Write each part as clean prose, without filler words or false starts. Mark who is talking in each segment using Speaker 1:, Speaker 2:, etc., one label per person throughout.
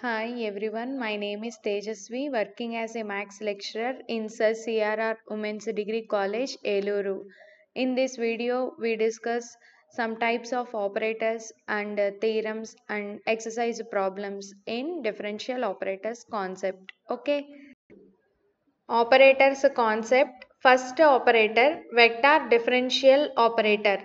Speaker 1: Hi everyone, my name is Tejasvi, working as a Max lecturer in Sir CRR Women's Degree College, Eluru. In this video, we discuss some types of operators and theorems and exercise problems in differential operators concept. Okay. Operators concept. First operator, vector differential operator.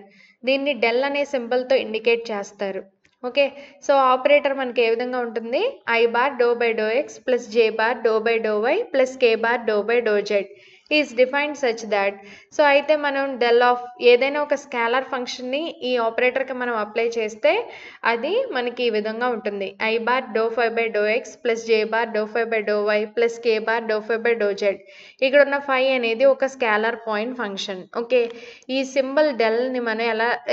Speaker 1: దీన్ని del అనే సింబల్తో indicate చేస్తారు. Okay, so operator మనకి ఏ విధంగా ఉంటుంది, i bar do by do X plus J bar do by do why plus K bar do by do z is defined such that. So అయితే మనం డెల్ ఆఫ్ ఏదైనా ఒక scalar ఫంక్షన్ని ఈ ఆపరేటర్కి మనం అప్లై చేస్తే అది మనకి ఈ విధంగా ఉంటుంది, i bar do five by do X plus J bar do five by do why plus K bar do five by do Z. ఇక్కడ ఉన్న ఫైవ్ అనేది ఒక స్కేలార్ పాయింట్ ఫంక్షన్. ఓకే, ఈ సింబల్ డెల్ని మనం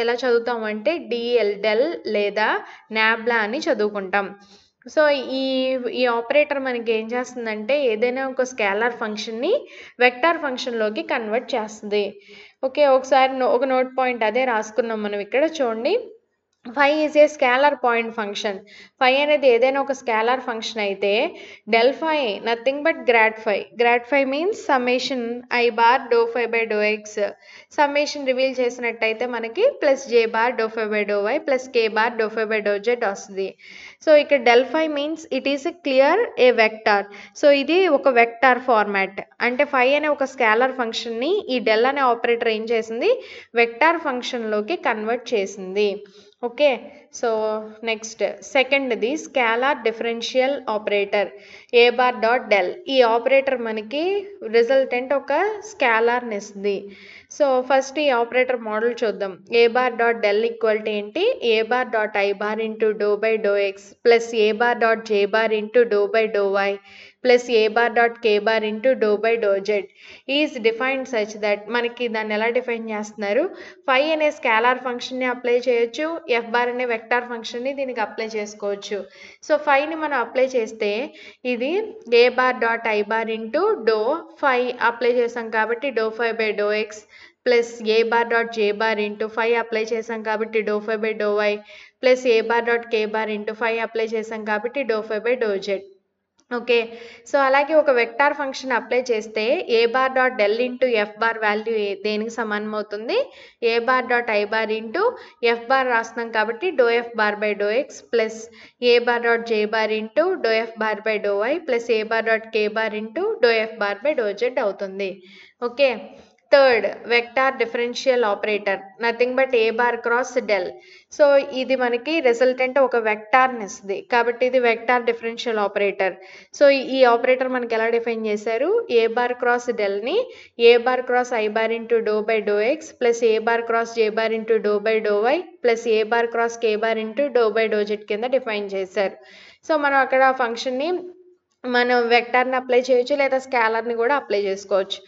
Speaker 1: ఎలా చదువుతామంటే డిఎల్ డెల్ లేదా నాబ్లా అని చదువుకుంటాం. సో ఈ ఆపరేటర్ మనకి ఏం చేస్తుందంటే ఏదైనా ఒక స్కేలార్ ఫంక్షన్ని వెక్టార్ ఫంక్షన్లోకి కన్వర్ట్ చేస్తుంది. ఓకే, ఒకసారి ఒక నోట్ పాయింట్ అదే రాసుకున్నాం మనం ఇక్కడ చూడండి. Phi is a scalar point function. Phi అనేది ఏదైనా ఒక స్కేలార్ ఫంక్షన్ అయితే del phi nothing but grad phi. Grad phi means summation I bar do phi by do x. Summation reveal చేసినట్టయితే మనకి plus J bar do phi by do why plus K bar do phi by do z వస్తుంది. So ఇక్కడ del phi means it is clear a vector. So ఇది ఒక vector format. అంటే ఫై అనే ఒక scalar ఫంక్షన్ని ఈ డెల్ అనే ఆపరేటర్ ఏం చేసింది, వెక్టార్ ఫంక్షన్లోకి కన్వర్ట్ చేసింది. ఓకే, సో నెక్స్ట్ సెకండ్ది scalar differential operator A bar dot del. ఈ ఆపరేటర్ మనకి రిజల్టెంట్ ఒక స్కేలార్ని ఇస్తుంది. సో ఫస్ట్ ఈ ఆపరేటర్ మోడల్ చూద్దాం. A bar dot del equal to ఏంటి, A bar dot I bar into do by do X plus A bar dot j bar into do by do why plus A bar dot k bar into do by do z is defined such that. మనకి దాన్ని ఎలా define చేస్తున్నారు, ఫై అనే scalar ఫంక్షన్ని apply చేయొచ్చు, F bar అనే vector ఫంక్షన్ని దీనికి అప్లై చేసుకోవచ్చు. సో ఫైని మనం అప్లై చేస్తే ఇది A bar dot I bar into do phi apply చేసాం కాబట్టి do phi by do X plus A bar dot j bar into phi apply చేసాం కాబట్టి do phi by do why plus A bar dot k bar into phi apply చేసాం కాబట్టి do phi by do z. Okay, so అలాగే ఒక vector function apply చేస్తే A bar dot del into f bar value దేనికి సమానం అవుతుంది, A bar dot I bar into f bar రాస్తున్నాం కాబట్టి do f bar by do X plus A bar dot j bar into do f bar by do why plus A bar dot k bar into do f bar by do z అవుతుంది. Okay, third vector differential operator nothing but A bar cross del. So ఇది మనకి resultant ఒక వెక్టార్ని ఇస్తుంది కాబట్టి ఇది vector differential operator. So ఈ operator మనకి ఎలా డిఫైన్ చేశారు, ఏ బార్ క్రాస్ డెల్ని A bar cross I bar into do by do X plus A bar cross j bar into do by do why plus A bar cross k bar into do by do z కింద define చేశారు. So మనం అక్కడ ఫంక్షన్ని మనం వెక్టార్ని apply చేయొచ్చు లేదా స్కేలార్ని కూడా apply చేసుకోవచ్చు.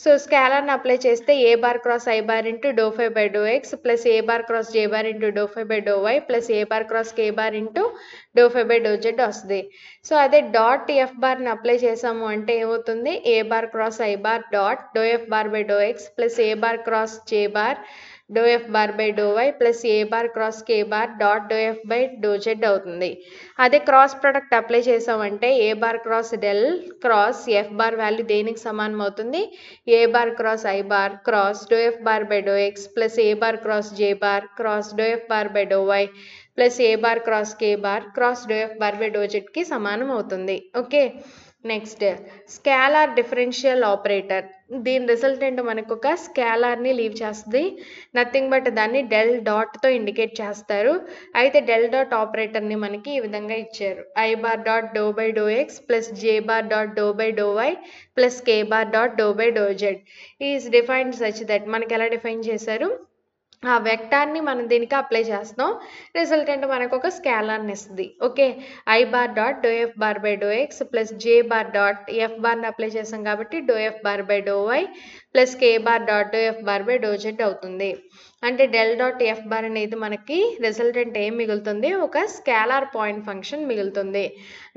Speaker 1: సో స్కేలార్ని అప్లై చేస్తే A bar cross I bar into do phi by do X plus A bar cross j bar into do phi by do why plus A bar cross k bar into do phi by do z వస్తుంది. So అదే dot f బార్ని apply చేసాము అంటే ఏమవుతుంది, A bar cross I bar dot do f bar by do X plus A bar cross j bar do f bar by do why plus A bar cross k bar dot do f by do z అవుతుంది. అదే cross product apply చేసామంటే A bar cross del cross f bar value దేనికి సమానం అవుతుంది, A bar cross I bar cross do f bar by do X plus A bar cross j bar cross do f bar by do why plus A bar cross k bar cross do f bar by do జెడ్కి సమానం అవుతుంది. Okay, next scalar differential operator. దీని resultant మనకు ఒక స్కేలార్ని leave చేస్తుంది, nothing but దాన్ని del డాట్తో ఇండికేట్ చేస్తారు. అయితే డెల్ డాట్ ఆపరేటర్ని మనకి ఈ విధంగా ఇచ్చారు, i bar dot do by do X plus J bar dot do by do why plus K bar dot do by do z is defined such that. మనకి ఎలా డిఫైన్ చేశారు, ఆ వెక్టార్ని మనం దీనికి అప్లై చేస్తాం, రిజల్టెంట్ మనకు ఒక స్కేలార్ని ఇస్తుంది. Okay, i bar dot do f bar by do X plus J bar dot f బార్ని అప్లై చేసాం కాబట్టి do f bar by do why plus K bar dot do f bar by do z అవుతుంది. అంటే del dot f bar అనేది మనకి resultant ఏం మిగులుతుంది, ఒక స్కేలార్ పాయింట్ ఫంక్షన్ మిగులుతుంది.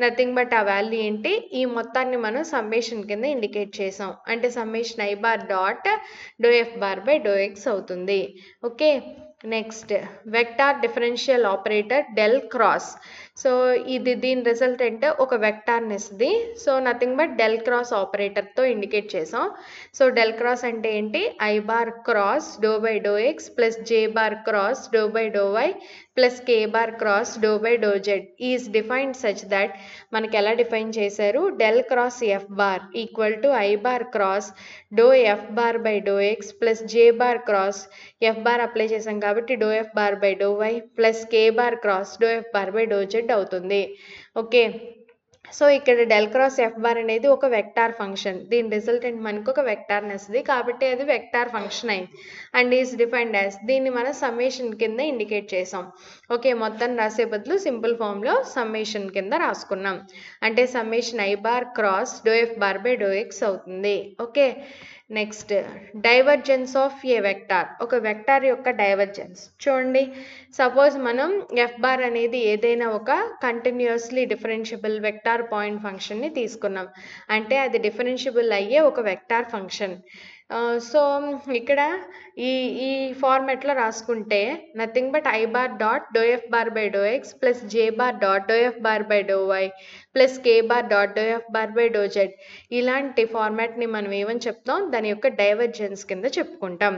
Speaker 1: నథింగ్ బట్ ఆ వాల్యూ ఏంటి, ఈ మొత్తాన్ని మనం సమ్మేషన్ కింద ఇండికేట్ చేసాం అంటే summation I bar dot do f bar by do X అవుతుంది. Okay, next vector differential operator del cross. So ఇది దీని రిజల్టెంట్ ఒక వెక్టార్ని ఇస్తుంది. So nothing but del cross ఆపరేటర్తో ఇండికేట్ చేసాం. సో డెల్ క్రాస్ అంటే ఏంటి, I bar cross do by do X plus J bar cross do by do why plus K bar cross do by do z is defined such that మనకి ఎలా define చేశారు, del cross f bar equal to i bar cross do f bar by do X plus J bar cross f bar apply చేసాం కాబట్టి do f bar by do why plus K bar cross do f bar by do z అవుతుంది. Okay, so ఇక్కడ del cross f bar అనేది ఒక vector function, దీని resultant మనకు ఒక వెక్టార్ని వస్తుంది కాబట్టి అది వెక్టార్ ఫంక్షన్ అయింది అండ్ ఈజ్ డిఫైన్డ్ యాజ్, దీన్ని మనం సమ్మేషన్ కింద ఇండికేట్ చేసాం. ఓకే, మొత్తం రాసే బదులు సింపుల్ ఫామ్లో సమ్మేషన్ కింద రాసుకున్నాం. అంటే summation I bar cross do f bar by do X అవుతుంది. Okay, next divergence of a vector, ఒక వెక్టార్ యొక్క డైవర్జెన్స్ చూడండి. సపోజ్ మనం ఎఫ్ బార్ అనేది ఏదైనా ఒక కంటిన్యూస్లీ డిఫరెన్షియబుల్ వెక్టార్ పాయింట్ ఫంక్షన్ని తీసుకున్నాం అంటే అది డిఫరెన్షియబుల్ అయ్యే ఒక వెక్టార్ ఫంక్షన్. సో ఇక్కడ ఈ ఈ ఫార్మాట్లో రాసుకుంటే nothing but i bar dot do f bar by do X plus J bar dot do f bar by do why plus K bar dot do f bar by do z, ఇలాంటి ఫార్మాట్ని మనం ఏమని చెప్తాం, దాని యొక్క divergence కింద చెప్పుకుంటాం.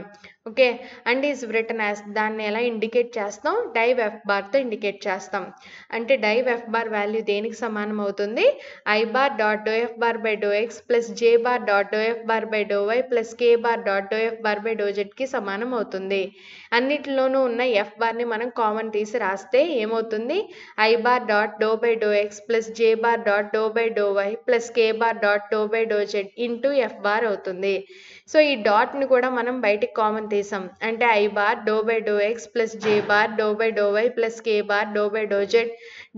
Speaker 1: Okay, and is return as, దాన్ని ఎలా ఇండికేట్ చేస్తాం, డైవ్ ఎఫ్ బార్తో ఇండికేట్ చేస్తాం. అంటే డైవ్ ఎఫ్ బార్ వాల్యూ దేనికి సమానం అవుతుంది, i bar dot do f bar by do X plus J bar dot do f bar by do why plus K bar dot do f bar by do జెడ్కి సమానం అవుతుంది. అన్నిటిలోనూ ఉన్న F బార్ని మనం కామన్ తీసి రాస్తే ఏమవుతుంది, I bar dot do by do X plus J bar dot do by do why plus K bar dot do by do z into f bar అవుతుంది. సో ఈ డాట్ని కూడా మనం బయటికి కామన్ తీసాం అంటే I bar do by do X plus J bar do by do why plus K bar do by do z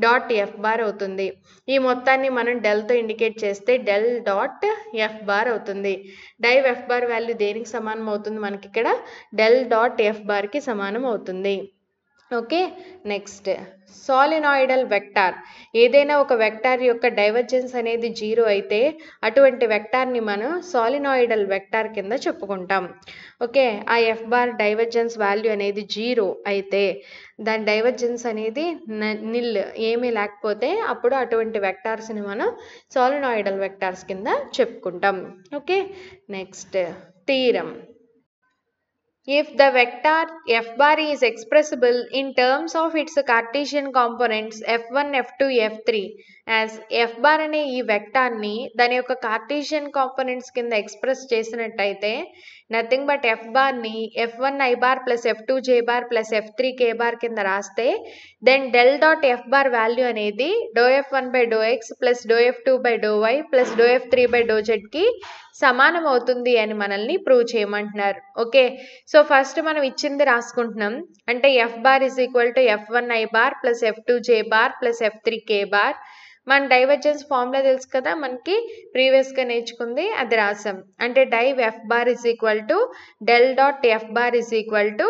Speaker 1: dot f bar అవుతుంది. ఈ మొత్తాన్ని మనం డెల్తో ఇండికేట్ చేస్తే డెల్ డాట్ ఎఫ్ బార్ అవుతుంది. డైవ్ ఎఫ్ బార్ వాల్యూ దేనికి సమానం అవుతుంది, మనకి ఇక్కడ డెల్ డాట్ ఎఫ్ బార్కి సమానం అవుతుంది. ఓకే, నెక్స్ట్ సాలినాయిడల్ వెక్టార్, ఏదైనా ఒక వెక్టార్ యొక్క డైవర్జెన్స్ అనేది 0 అయితే అటువంటి వెక్టార్ని మనం సాలినాయిడల్ వెక్టార్ కింద చెప్పుకుంటాం. ఓకే, ఆ ఎఫ్ బార్ డైవర్జెన్స్ వాల్యూ అనేది 0 అయితే దాని డైవర్జెన్స్ అనేది నిల్, ఏమీ లేకపోతే అప్పుడు అటువంటి వెక్టార్స్ని మనం సాలినాయిడల్ వెక్టార్స్ కింద చెప్పుకుంటాం. Okay, next theorem. If the vector f bar is expressible in terms of its Cartesian components f1, f2, f3 as f bar అనే ఈ వెక్టార్ని దాని యొక్క కార్టేషియన్ కాంపోనెంట్స్ కింద ఎక్స్ప్రెస్ చేసినట్టయితే నథింగ్ బట్ ఎఫ్ బార్ని f1 i bar plus f2 j bar plus f3 k bar కింద రాస్తే then del dot f bar value అనేది do f1 by do X plus do f2 by do why plus do f3 by do జెడ్కి సమానం అవుతుంది అని మనల్ని prove చేయమంటున్నారు. Okay, so first మనం ఇచ్చింది రాసుకుంటున్నాం అంటే f bar is equal to f1 i bar plus f2 j bar plus f3 k bar. మన డైవర్జెన్స్ ఫార్ములా తెలుసు కదా, మనకి ప్రీవియస్గా నేర్చుకుంది, అది రాసాం. అంటే div F bar is equal to del dot f bar is equal to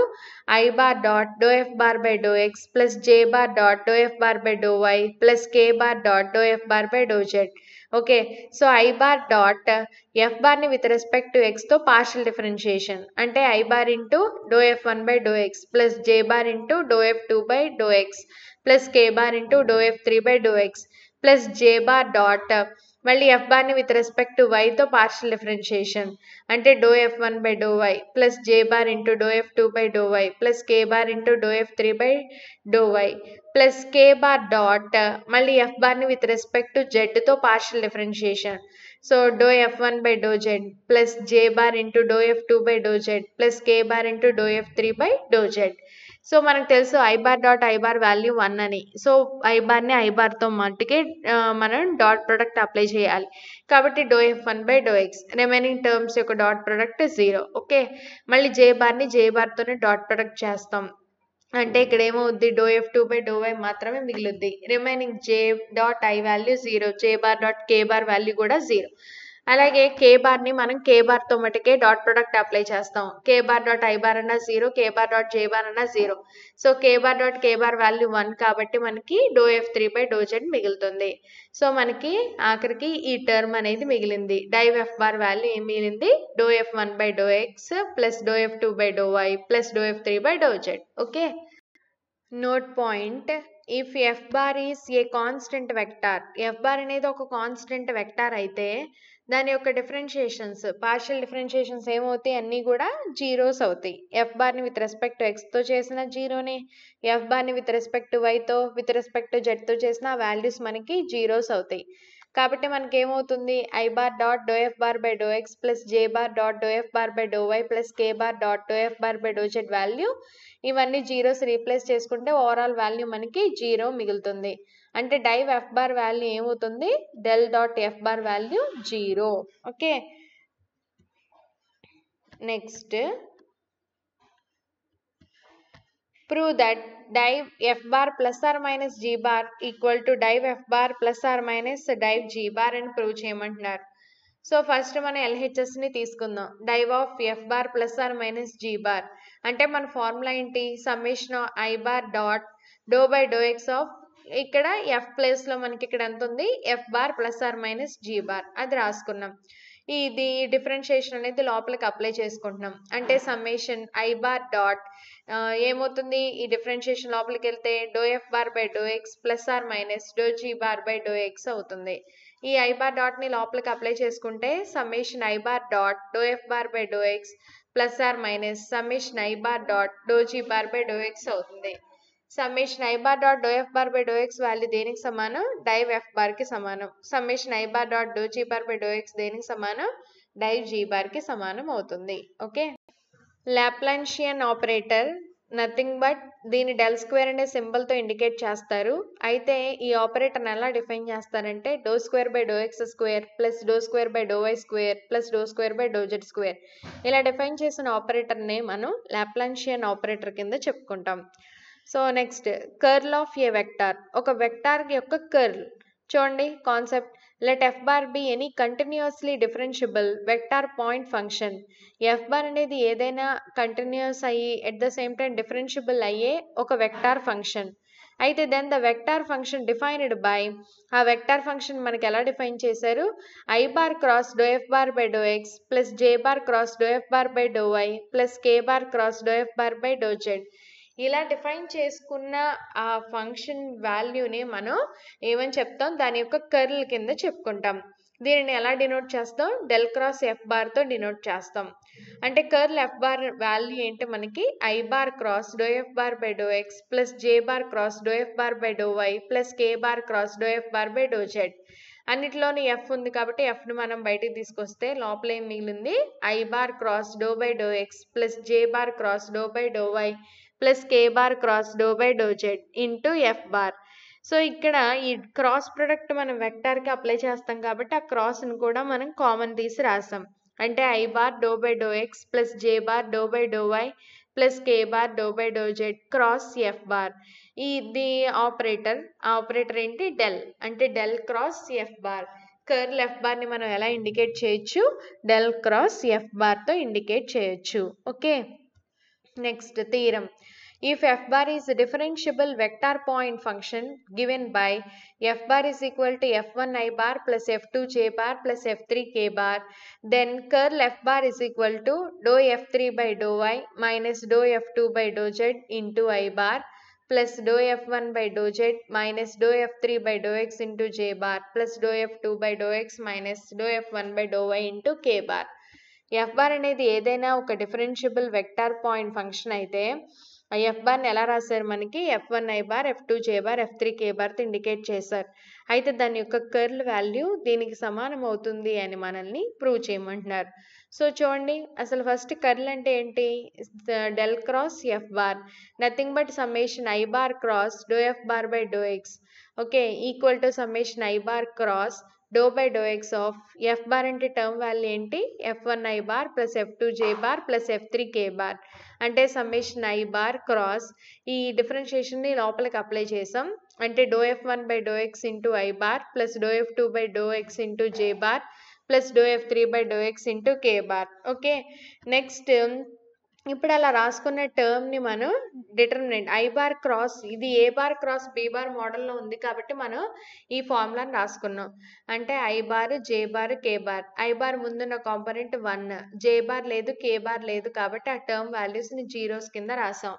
Speaker 1: i bar dot do f bar by do X plus J bar dot do f bar by do why plus K bar dot do f bar by do z. Okay, so i bar dot f బార్ని with respect to ఎక్స్తో partial differentiation అంటే I bar into do f1 by do X plus J bar into do f2 by do X plus K bar into do f3 by do X plus J bar dot మళ్ళీ f బార్ని with respect to వైతో partial differentiation అంటే do f1 by do why plus J bar into do f2 by do why plus K bar into do f3 by do why plus K bar dot మళ్ళీ f బార్ని with respect to జెడ్తో partial differentiation so doh f1 by do z plus J bar into do f2 by do z plus K bar into do f3 by do z. So మనకు తెలుసు I bar dot I bar value 1 అని. So i బార్ని I బార్తో మట్టుకే మనం dot product apply చేయాలి కాబట్టి do f1 by do x, remaining terms యొక్క డాట్ ప్రొడక్ట్ 0. ఓకే, మళ్ళీ జే బార్ని జే బార్తోనే డాట్ ప్రొడక్ట్ చేస్తాం అంటే ఇక్కడ ఏమవుద్ది do f2 by do y మాత్రమే మిగులుద్ది, remaining j dot I value 0, j bar dot k bar value కూడా 0. అలాగే కే బార్ని మనం కే బార్తో మటుకే డాట్ ప్రొడక్ట్ అప్లై చేస్తాం, k bar dot I bar అన్న 0, k bar dot j bar అన్న 0. So k bar dot k bar value 1 కాబట్టి మనకి doh f3 by do z మిగులుతుంది. సో మనకి ఆఖరికి ఈ టర్మ్ అనేది మిగిలింది, డైవ్ ఎఫ్ బార్ వాల్యూ ఏం మిగిలింది do f1 by do X plus do f2 by do why plus do f3 by do z. Okay, note point if F bar is a constant vector, f bar అనేది ఒక constant vector అయితే దాని యొక్క differentiations, partial differentiations ఏమవుతాయి, అన్నీ కూడా zeros అవుతాయి. F బార్ని విత్ రెస్పెక్ట్ టు ఎక్స్తో చేసిన జీరోనే, ఎఫ్ బార్ని విత్ రెస్పెక్ట్ టు వైతో, విత్ రెస్పెక్ట్ టు జెడ్తో చేసిన వాల్యూస్ మనకి జీరోస్ అవుతాయి. కాబట్టి మనకి ఏమవుతుంది, I bar dot do f bar by do X plus J bar dot do f bar by do why plus K bar dot do f bar by do z value, ఇవన్నీ zeros replace చేసుకుంటే overall value మనకి zero మిగులుతుంది. అంటే div F bar value ఏమవుతుంది, del dot f bar value zero. Okay, next prove that div f bar plus or minus g bar equal to div f bar plus or minus div g bar అని prove చేయమంటున్నారు. So first మనం ఎల్హెచ్ఎస్ని తీసుకుందాం. Div of f bar plus or minus g bar అంటే మన formula ఏంటి, summation of I bar dot do by do X of, ఇక్కడ f ప్లేస్లో మనకి ఇక్కడ ఎంత ఉంది, f bar plus or minus g bar, అది రాసుకున్నాం. ఇది డిఫరెన్షియేషన్ అనేది లోపలికి అప్లై చేసుకుంటున్నాం. అంటే సమ్మేషన్ ఐ బార్ డాట్ ఏమవుతుంది, ఈ డిఫరెన్షియేషన్ లోపలికి వెళ్తే doh f bar by do X plus or minus doh g bar by do X అవుతుంది. ఈ ఐ బార్ డాట్ని లోపలికి అప్లై చేసుకుంటే summation I bar dot do f bar by do X plus or minus summation I bar dot do g bar by do X అవుతుంది. Summation I bar dot do f bar by do x value దేనికి సమానం, div f బార్కి సమానం. Summation I bar dot do g bar by do x దేనికి సమానం, div g బార్కి సమానం అవుతుంది. Okay, Laplacian operator nothing but దీని డెల్ స్క్వేర్ అనే సింబల్తో ఇండికేట్ చేస్తారు. అయితే ఈ ఆపరేటర్ని ఎలా డిఫైన్ చేస్తారంటే do square by do x square plus do square by do y square plus do square by do z square, ఇలా డిఫైన్ చేసిన ఆపరేటర్ని మనం లాప్లాంషియన్ ఆపరేటర్ కింద చెప్పుకుంటాం. So next curl of a vector, ఒక వెక్టార్ యొక్క curl చూడండి. Concept, let f bar be any continuously differentiable vector point function. F bar అనేది ఏదైనా కంటిన్యూస్ అయ్యి at the same time differentiable అయ్యే ఒక వెక్టార్ ఫంక్షన్. అయితే then the vector function defined by, ఆ వెక్టార్ ఫంక్షన్ మనకి ఎలా డిఫైన్ చేశారు, i bar cross do f bar by do X plus J bar cross do f bar by do why plus K bar cross do f bar by do z. ఇలా define చేసుకున్న ఆ function వాల్యూని మనం ఏమని చెప్తాం, దాని యొక్క curl కింద చెప్పుకుంటాం. దీనిని ఎలా డినోట్ చేస్తాం, డెల్ క్రాస్ ఎఫ్ బార్తో డినోట్ చేస్తాం. అంటే కర్ల్ ఎఫ్ బార్ వాల్యూ ఏంటి మనకి, I bar cross do f bar by do X plus J bar cross do f bar by do why plus K bar cross do f bar by do z. అన్నిట్లోని f ఉంది కాబట్టి ఎఫ్ను మనం బయటికి తీసుకొస్తే లోపల ఏం మిగిలింది, i bar cross do by do X plus J bar cross do by do why plus K bar cross do by do z into f bar. So ఇక్కడ ఈ క్రాస్ ప్రొడక్ట్ మనం వెక్టార్కి అప్లై చేస్తాం కాబట్టి ఆ క్రాస్ని కూడా మనం కామన్ తీసి రాస్తాం. అంటే I bar do by do X plus J bar do by do why plus K bar do by do z cross f bar. ఇది ఆపరేటర్ ఏంటి, డెల్, అంటే del cross f bar. Curl f బార్ని మనం ఎలా indicate చేయొచ్చు, del cross f బార్తో indicate చేయొచ్చు. Okay, next theorem. If f bar is a differentiable vector point function given by f bar is equal to f1 I bar plus f2 j bar plus f3 k bar, then curl f bar is equal to dou f3 by dou y minus dou f2 by dou z into I bar plus dou f1 by dou z minus dou f3 by dou x into j bar plus dou f2 by dou x minus dou f1 by dou y into k bar. F bar అనేది ఏదైనా ఒక differentiable vector point function అయితే ఆ F బార్ని ఎలా రాశారు మనకి, f1 i bar f2 j bar f3 k బార్తో indicate చేశారు. అయితే దాని యొక్క కర్ల్ వాల్యూ దీనికి సమానం అవుతుంది అని మనల్ని ప్రూవ్ చేయమంటున్నారు. సో చూడండి, అసలు ఫస్ట్ కర్ల్ అంటే ఏంటి, del cross f bar nothing but summation I bar cross do f bar by do x, okay, equal to summation I bar cross do by do X of f bar అంటే term value ఏంటి, f1 i bar plus f2 j bar plus f3 k bar, అంటే summation I bar cross ఈ డిఫరెన్షియేషన్ని లోపలికి apply చేసాం. అంటే do f1 by do x into I bar plus do f2 by do x into j bar plus do f3 by do x into K bar. Okay, next ఇప్పుడు అలా రాసుకున్న టర్మ్ని మనం determinant I bar cross, ఇది A bar cross B bar మోడల్లో ఉంది కాబట్టి మనం ఈ ఫార్ములాని రాసుకున్నాం. అంటే I bar J bar K bar, I bar ముందున్న కాంపోనెంట్ 1, జే బార్ లేదు కే బార్ లేదు కాబట్టి ఆ టర్మ్ వాల్యూస్ని జీరోస్ కింద రాసాం.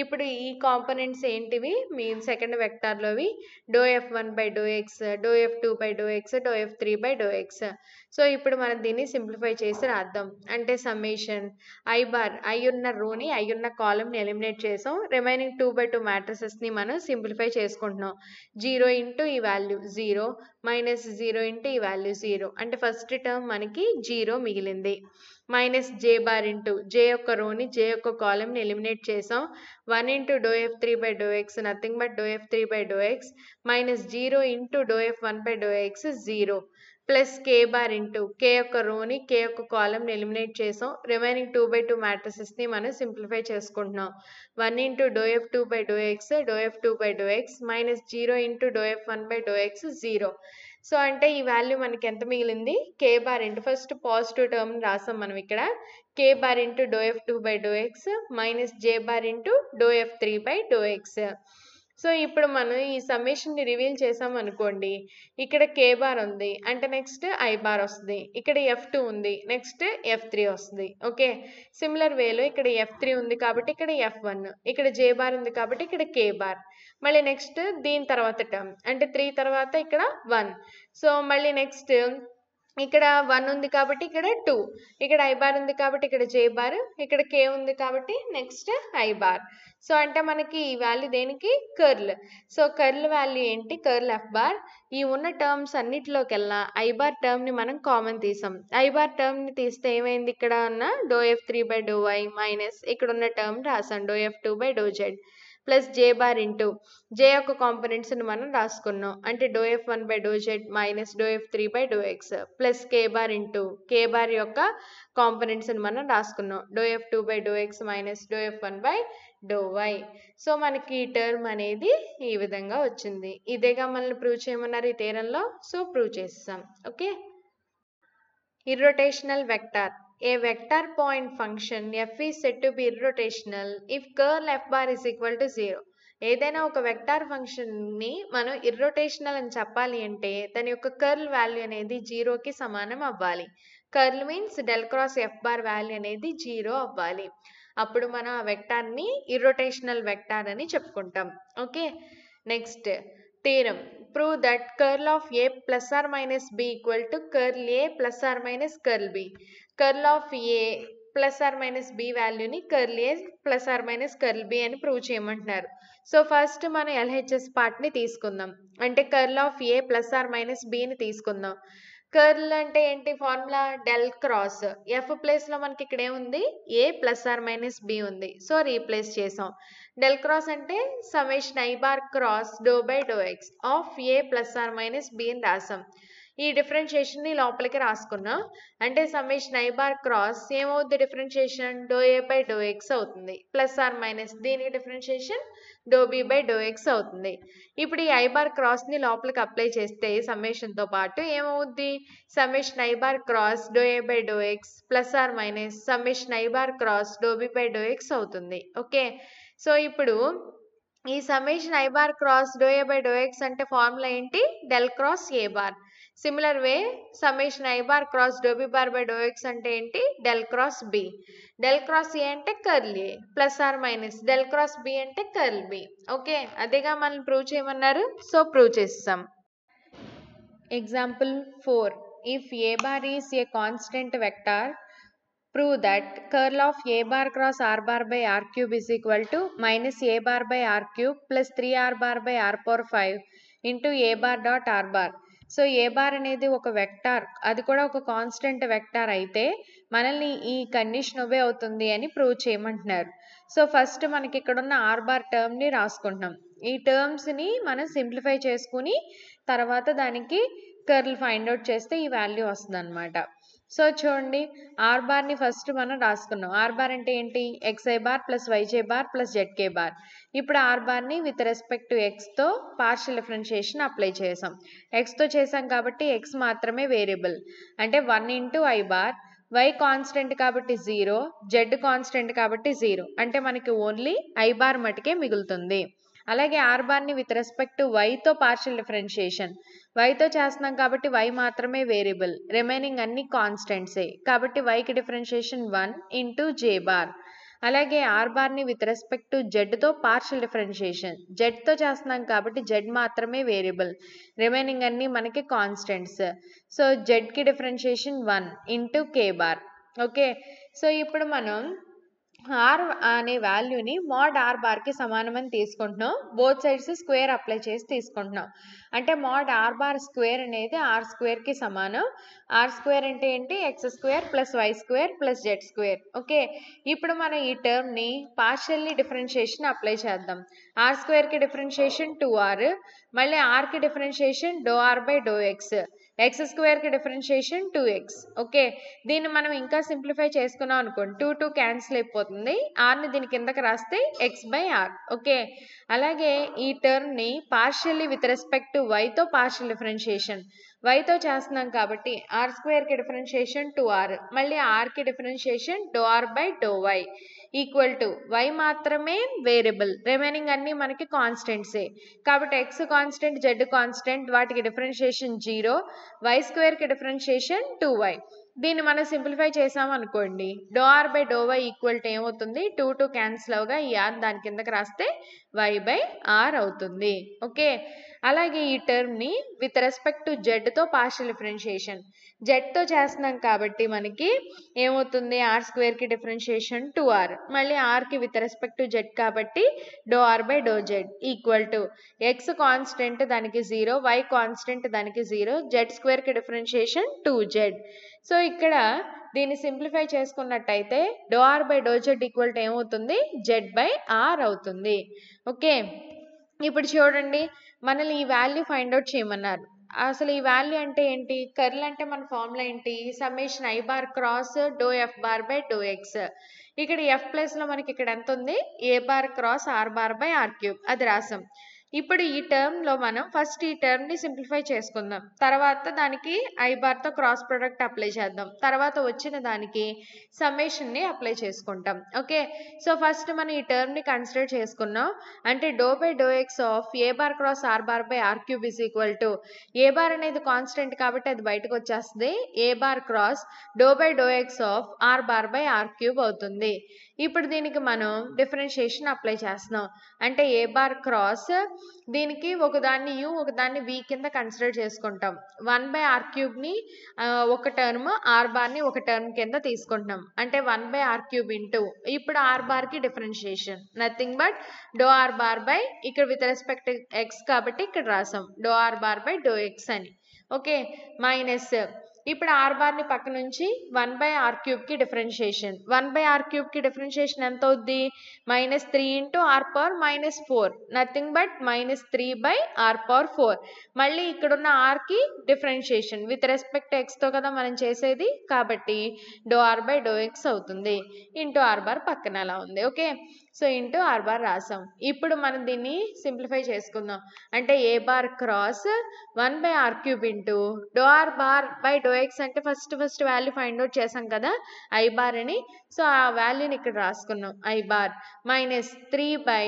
Speaker 1: ఇప్పుడు ఈ కాంపోనెంట్స్ ఏంటివి, మీ సెకండ్ వెక్టార్లోవి doh F1 by do X, doh F2 by do X, doh F3 by do x. So ఇప్పుడు మనం దీన్ని సింప్లిఫై చేసి రాద్దాం. అంటే సమ్మేషన్ ఐ బార్, ఐ ఉన్న రోని ఐ ఉన్న కాలంని ఎలిమినేట్ చేసాం, రిమైనింగ్ 2/2 మ్యాట్రిసెస్ని మనం సింప్లిఫై చేసుకుంటున్నాం. 0 ఇంటూ ఈ వాల్యూ 0 మైనస్ 0 ఇంటూ ఈ వాల్యూ 0, అంటే ఫస్ట్ టర్మ్ మనకి 0 మిగిలింది. Minus j bar into j యొక్క రోని జే యొక్క కాలంని ఎలిమినేట్ చేసాం. 1 into do F3 by do x nothing but doh F3 by do x minus 0 into do F1 by do x 0 plus K bar into k యొక్క రోని k యొక్క కాలంని eliminate చేసాం, రిమైనింగ్ 2/2 మ్యాట్రిసెస్ని మనం సింప్లిఫై చేసుకుంటున్నాం. 1 into do F2 by do X, doh F2 by do x minus 0 into do F1 by do x 0. So అంటే ఈ వాల్యూ మనకి ఎంత మిగిలింది, k bar into first positive term రాసాం మనం ఇక్కడ, k bar into do F2 by do x minus j bar into do F3 by do x. So ఇప్పుడు మనం ఈ సమ్మేషన్ని రివీల్ చేసాం అనుకోండి, ఇక్కడ కే బార్ ఉంది అంటే నెక్స్ట్ ఐ బార్ వస్తుంది, ఇక్కడ F2 ఉంది నెక్స్ట్ F3 వస్తుంది. ఓకే, సిమిలర్ వేలో ఇక్కడ F3 ఉంది కాబట్టి ఇక్కడ F1, ఇక్కడ జే బార్ ఉంది కాబట్టి ఇక్కడ కే బార్, మళ్ళీ నెక్స్ట్ దీని తర్వాత టర్మ్ అంటే 3 తర్వాత ఇక్కడ 1. సో మళ్ళీ నెక్స్ట్ ఇక్కడ 1 ఉంది కాబట్టి ఇక్కడ 2, ఇక్కడ ఐ బార్ ఉంది కాబట్టి ఇక్కడ జే బార్, ఇక్కడ కే ఉంది కాబట్టి నెక్స్ట్ ఐ బార్. సో అంటే మనకి ఈ వాల్యూ దేనికి, కర్ల్. సో కర్ల్ వాల్యూ ఏంటి, కర్ల్ ఎఫ్ బార్. ఈ ఉన్న టర్మ్స్ అన్నిటిలోకెల్లా ఐ బార్ టర్మ్ని మనం కామన్ తీసాం. ఐ బార్ టర్మ్ని తీస్తే ఏమైంది, ఇక్కడ ఉన్న doh F3 by do y minus ఇక్కడ ఉన్న టర్మ్ రాసాం doh F2 by do z plus J bar into j యొక్క కాంపోనెంట్స్ని మనం రాసుకున్నాం, అంటే do F1 by do z minus doh F3 by do X plus K bar into K bar యొక్క కాంపోనెంట్స్ని మనం రాసుకున్నాం, doh F2 by do x minus doh F1 by do y. So మనకి ఈ టర్మ్ అనేది ఈ విధంగా వచ్చింది. ఇదేగా మనల్ని ప్రూవ్ చేయమన్నారు ఈ థీరంలో, సో ప్రూవ్ చేస్తాం. Okay, irrotational vector. A vector point function f is said to be irrotational if curl f bar is equal to 0. ఏదైనా ఒక వెక్టార్ ఫంక్షన్ని మనం ఇర్రోటేషనల్ అని చెప్పాలి అంటే దాని యొక్క కర్ల్ వాల్యూ అనేది 0కి సమానం అవ్వాలి. Curl means del cross f bar value అనేది 0 అవ్వాలి. అప్పుడు మనం ఆ వెక్టార్ని ఇర్రోటేషనల్ వెక్టార్ అని చెప్పుకుంటాం. Okay, next theorem. Prove that curl of A plus or minus B equal to curl A plus or minus curl B. Curl of A plus or minus B వాల్యూని curl A plus or minus curl B అని prove చేయమంటున్నారు. So first మనం LHS పార్ట్ని తీసుకుందాం, అంటే curl of a plus or minus బిని తీసుకుందాం. Curl అంటే ఏంటి, ఫార్ములా డెల్ క్రాస్ ఎఫ్ ప్లేస్లో మనకి ఇక్కడ ఏముంది, a plus or minus b ఉంది, సో రీప్లేస్ చేసాం. డెల్ క్రాస్ అంటే summation I bar cross do by do X of a plus or minus b అని రాసాం. ఈ డిఫరెన్షియేషన్ని లోపలికి రాసుకున్నాం, అంటే సమ్మేషన్ ఐ బార్ క్రాస్ ఏమవుతుంది, differentiation do a by do X అవుతుంది, ప్లస్ ఆర్ మైనస్ దీనికి differentiation do b by do X అవుతుంది. ఇప్పుడు ఈ ఐ బార్ క్రాస్ని లోపలికి అప్లై చేస్తే సమ్మేషన్తో పాటు ఏమవుద్ది, summation I bar cross doh a by do X plus or minus summation I bar cross doh b by do X అవుతుంది. ఓకే, సో ఇప్పుడు ఈ summation I bar cross doh a by do X అంటే formula ఏంటి, del cross A bar. Similar way summation I bar cross doh b bar by do X అంటే ఏంటి, del cross b. Del cross a అంటే curl a plus or minus del cross b అంటే curl b. Okay, అదేగా మనం prove చేయమన్నారు, so prove చేస్తాం. Example 4. If a bar is a constant vector, prove that curl of a bar cross r bar by r cube is equal to minus a bar by r cube plus 3r bar by r power 5 into a bar dot r bar. So a bar అనేది ఒక vector, అది కూడా ఒక constant vector అయితే మనల్ని ఈ condition obey అవుతుంది అని ప్రూవ్ చేయమంటున్నారు. సో ఫస్ట్ మనకి ఇక్కడ ఉన్న ఆర్ బార్ టర్మ్ని రాసుకుంటున్నాం. ఈ టర్మ్స్ని మనం సింప్లిఫై చేసుకుని తర్వాత దానికి కర్ల్ ఫైండ్ అవుట్ చేస్తే ఈ వాల్యూ వస్తుంది అనమాట. సో చూడండి, ఆర్ బార్ని ఫస్ట్ మనం రాసుకున్నాం. ఆర్ బార్ అంటే ఏంటి, xi bar plus yj bar plus జెడ్కే bar. ఇప్పుడు ఆర్ బార్ని విత్ రెస్పెక్ట్ టు ఎక్స్తో పార్షియల్ డిఫరెన్షియేషన్ అప్లై చేసాం. ఎక్స్తో చేసాం కాబట్టి ఎక్స్ మాత్రమే వేరియబుల్, అంటే 1 into I bar y constant కాబట్టి 0, z కాన్స్టెంట్ కాబట్టి 0. అంటే మనకి ఓన్లీ i బార్ మటుకే మిగులుతుంది. అలాగే r బార్ని విత్ రెస్పెక్ట్ టు yతో పార్షియల్ డిఫరెన్షియేషన్. yతో చేస్తున్నాం కాబట్టి y మాత్రమే వేరియబుల్, రిమైనింగ్ అన్ని కాన్స్టెంట్సే కాబట్టి yకి డిఫరెన్షియేషన్ 1 ఇంటూ j బార్. అలాగే r బార్ని విత్ రెస్పెక్ట్ టు జెడ్తో పార్షియల్ డిఫరెన్షియేషన్. జెడ్తో చేస్తున్నాం కాబట్టి జెడ్ మాత్రమే వేరియబుల్, రిమైనింగ్ అన్ని మనకి కాన్స్టెంట్స్. సో జెడ్కి డిఫరెన్షియేషన్ 1 ఇంటూ కే బార్. ఓకే, సో ఇప్పుడు మనం ఆర్ అనే వాల్యూని మోడ్ ఆర్ బార్కి సమానమని తీసుకుంటున్నాం. బోత్ సైడ్స్ స్క్వేర్ అప్లై చేసి తీసుకుంటున్నాం. అంటే మోడ్ ఆర్ బార్ స్క్వేర్ అనేది ఆర్ స్క్వేర్కి సమానం. ఆర్ స్క్వేర్ అంటే ఏంటి? X square plus y square plus z square. Okay, ఇప్పుడు మనం ఈ టర్మ్ని పార్షియల్లీ డిఫరెన్షియేషన్ అప్లై చేద్దాం. ఆర్ స్క్వేర్కి డిఫరెన్షియేషన్ 2r, మళ్ళీ ఆర్కి differentiation doh are by do x, x స్క్వేర్కి డిఫరెన్షియేషన్ 2x. ఓకే, దీన్ని మనం ఇంకా సింప్లిఫై చేసుకున్నాం అనుకోండి, 2 2 క్యాన్సిల్ అయిపోతుంది. ఆర్ని దీని కిందకి రాస్తే x బై ఆర్. ఓకే, అలాగే ఈ టర్మ్ని పార్షియల్లీ విత్ రెస్పెక్ట్ టు వైతో పార్షియల్ డిఫరెన్షియేషన్. వైతో చేస్తున్నాం కాబట్టి ఆర్ స్క్వేర్కి డిఫరెన్షియేషన్ 2r, మళ్ళీ ఆర్కి differentiation doh are by do y equal to y మాత్రమే వేరియబుల్, రిమైనింగ్ అన్నీ మనకి కాన్స్టెంట్సే కాబట్టి ఎక్స్ కాన్స్టెంట్, జెడ్ కాన్స్టెంట్, వాటికి డిఫరెన్షియేషన్ 0, వై స్క్వేర్కి డిఫరెన్షియేషన్ 2y. దీన్ని మనం సింప్లిఫై చేసాం అనుకోండి, doh are by do y equal to ఏమవుతుంది? 2 2 క్యాన్సిల్ అవగా ఈ ఆర్ దాని కిందకి రాస్తే y బై ఆర్ అవుతుంది. ఓకే, అలాగే ఈ టర్మ్ని విత్ రెస్పెక్ట్ టు జెడ్తో పార్షియల్ డిఫరెన్షియేషన్. జెడ్తో చేస్తున్నాం కాబట్టి మనకి ఏమవుతుంది? ఆర్ స్క్వేర్కి డిఫరెన్షియేషన్ 2r, మళ్ళీ ఆర్కి విత్ రెస్పెక్ట్ టు జెడ్ కాబట్టి do are by do z equal to x constant దానికి 0, వై కాన్స్టెంట్ దానికి 0, జెడ్ స్క్వేర్కి డిఫరెన్షియేషన్ 2z. సో ఇక్కడ దీన్ని సింప్లిఫై చేసుకున్నట్టయితే do are by do z equal to ఏమవుతుంది? జెడ్ బై ఆర్ అవుతుంది. ఓకే, ఇప్పుడు చూడండి, మనల్ని ఈ వాల్యూ ఫైండ్ అవుట్ చేయమన్నారు. అసలు ఈ వాల్యూ అంటే ఏంటి? కర్ల్ అంటే మన ఫార్ములా ఏంటి? Summation I bar cross do f bar by do x. ఇక్కడ ఎఫ్ ప్లేస్లో మనకి ఇక్కడ ఎంత ఉంది? A bar cross are bar by are cube, అది రాసాం. ఇప్పుడు ఈ టర్మ్లో మనం ఫస్ట్ ఈ టర్మ్ని సింప్లిఫై చేసుకుందాం, తర్వాత దానికి ఐ బార్తో క్రాస్ ప్రొడక్ట్ అప్లై చేద్దాం, తర్వాత వచ్చిన దానికి సమ్మేషన్ని అప్లై చేసుకుంటాం. ఓకే, సో ఫస్ట్ మనం ఈ టర్మ్ని కన్సిడర్ చేసుకున్నాం. అంటే do by do X of A bar cross are bar by are cube is equal to, A bar అనేది కాన్స్టెంట్ కాబట్టి అది బయటకు వచ్చేస్తుంది, a bar cross do by do X of are bar by are cube అవుతుంది. ఇప్పుడు దీనికి మనం differentiation apply చేస్తున్నాం. అంటే ఏ బార్ క్రాస్ దీనికి ఒకదాన్ని యూ ఒకదాన్ని వి కింద కన్సిడర్ చేసుకుంటాం. 1 బై ఆర్ క్యూబ్ని ఒక టర్మ్, ఆర్ బార్ని ఒక టర్మ్ కింద తీసుకుంటున్నాం. అంటే 1 బై ఆర్ క్యూబ్ ఇంటూ ఇప్పుడు ఆర్ బార్కి differentiation nothing but doh are bar by, ఇక్కడ విత్ రెస్పెక్ట్ ఎక్స్ కాబట్టి ఇక్కడ రాసాం doh are bar by do x అని. ఓకే, మైనస్ ఇప్పుడు ఆర్ బార్ని పక్క నుంచి 1 బై ఆర్ క్యూబ్కి డిఫరెన్షియేషన్. 1 బై ఆర్ క్యూబ్కి డిఫరెన్షియేషన్ ఎంత అవుద్ది? -3 into r power -4, nothing but -3 by are power 4. మళ్ళీ ఇక్కడున్న ఆర్కి డిఫరెన్షియేషన్ విత్ రెస్పెక్ట్ ఎక్స్తో కదా మనం చేసేది, కాబట్టి do are by do X అవుతుంది. ఇంటూ ఆర్ బార్ పక్కన అలా ఉంది. Okay, so into are bar రాసాం. ఇప్పుడు మనం దీన్ని సింప్లిఫై చేసుకుందాం. అంటే A bar cross 1 by are cube into doe are bar by do X అంటే ఫస్ట్ వాల్యూ ఫైండ్ అవుట్ చేసాం కదా ఐ బార్ అని, సో ఆ వాల్యూని ఇక్కడ రాసుకున్నాం. I bar -3 by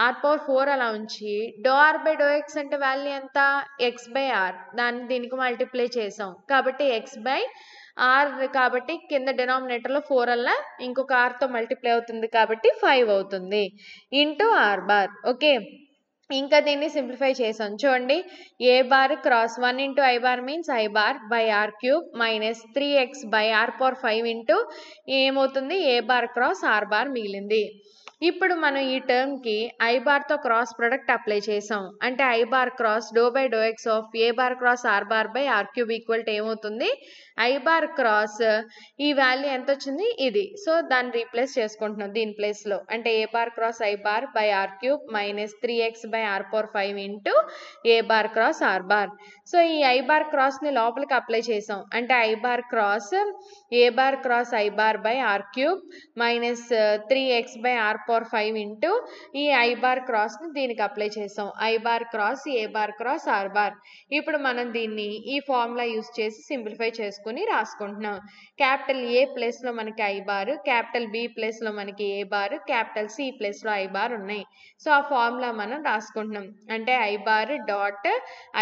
Speaker 1: are power 4 అలా ఉంచి do are by do X అంటే వాల్యూ ఎంత? ఎక్స్ బై ఆర్, దాన్ని దీనికి మల్టిప్లై చేసాం కాబట్టి ఎక్స్ బై ఆర్, కాబట్టి కింద డినామినేటర్లో 4 అలా ఇంకొక ఆర్తో మల్టిప్లై అవుతుంది కాబట్టి 5 అవుతుంది ఇంటూ ఆర్ బార్. ఓకే, ఇంకా దీన్ని సింప్లిఫై చేసాం. చూడండి, A bar cross 1 into I bar means I bar by are cube -3x by are power 5 into ఏమవుతుంది? A bar cross are bar మిగిలింది. ఇప్పుడు మనం ఈ టర్మ్కి ఐ బార్తో క్రాస్ ప్రొడక్ట్ అప్లై చేసాం. అంటే I bar cross do by do X of A bar cross are bar by are cube equal to ఏమవుతుంది? ఐ బార్ క్రాస్ ఈ వాల్యూ ఎంత వచ్చింది? ఇది. సో దాన్ని రీప్లేస్ చేసుకుంటున్నాం దీని ప్లేస్లో. అంటే A bar cross I bar by are cube -3x by are power 5 into A bar cross are bar. So ఈ ఐ బార్ క్రాస్ని లోపలికి అప్లై చేసాం. అంటే I bar cross A bar cross I bar by are cube -3x by are power 5 into ఈ I bar క్రాస్ని దీనికి apply చేసాం. I bar cross A bar cross are bar. ఇప్పుడు మనం దీన్ని ఈ ఫార్ములా యూస్ చేసి సింప్లిఫై చేసుకుని రాసుకుంటున్నాం. క్యాపిటల్ ఏ ప్లేస్లో మనకి ఐ బార్, క్యాపిటల్ బి ప్లేస్లో మనకి ఏ బార్, క్యాపిటల్ సి ప్లేస్లో ఐ బార్ ఉన్నాయి. సో ఆ ఫార్ములా మనం రాసుకుంటున్నాం. అంటే I bar dot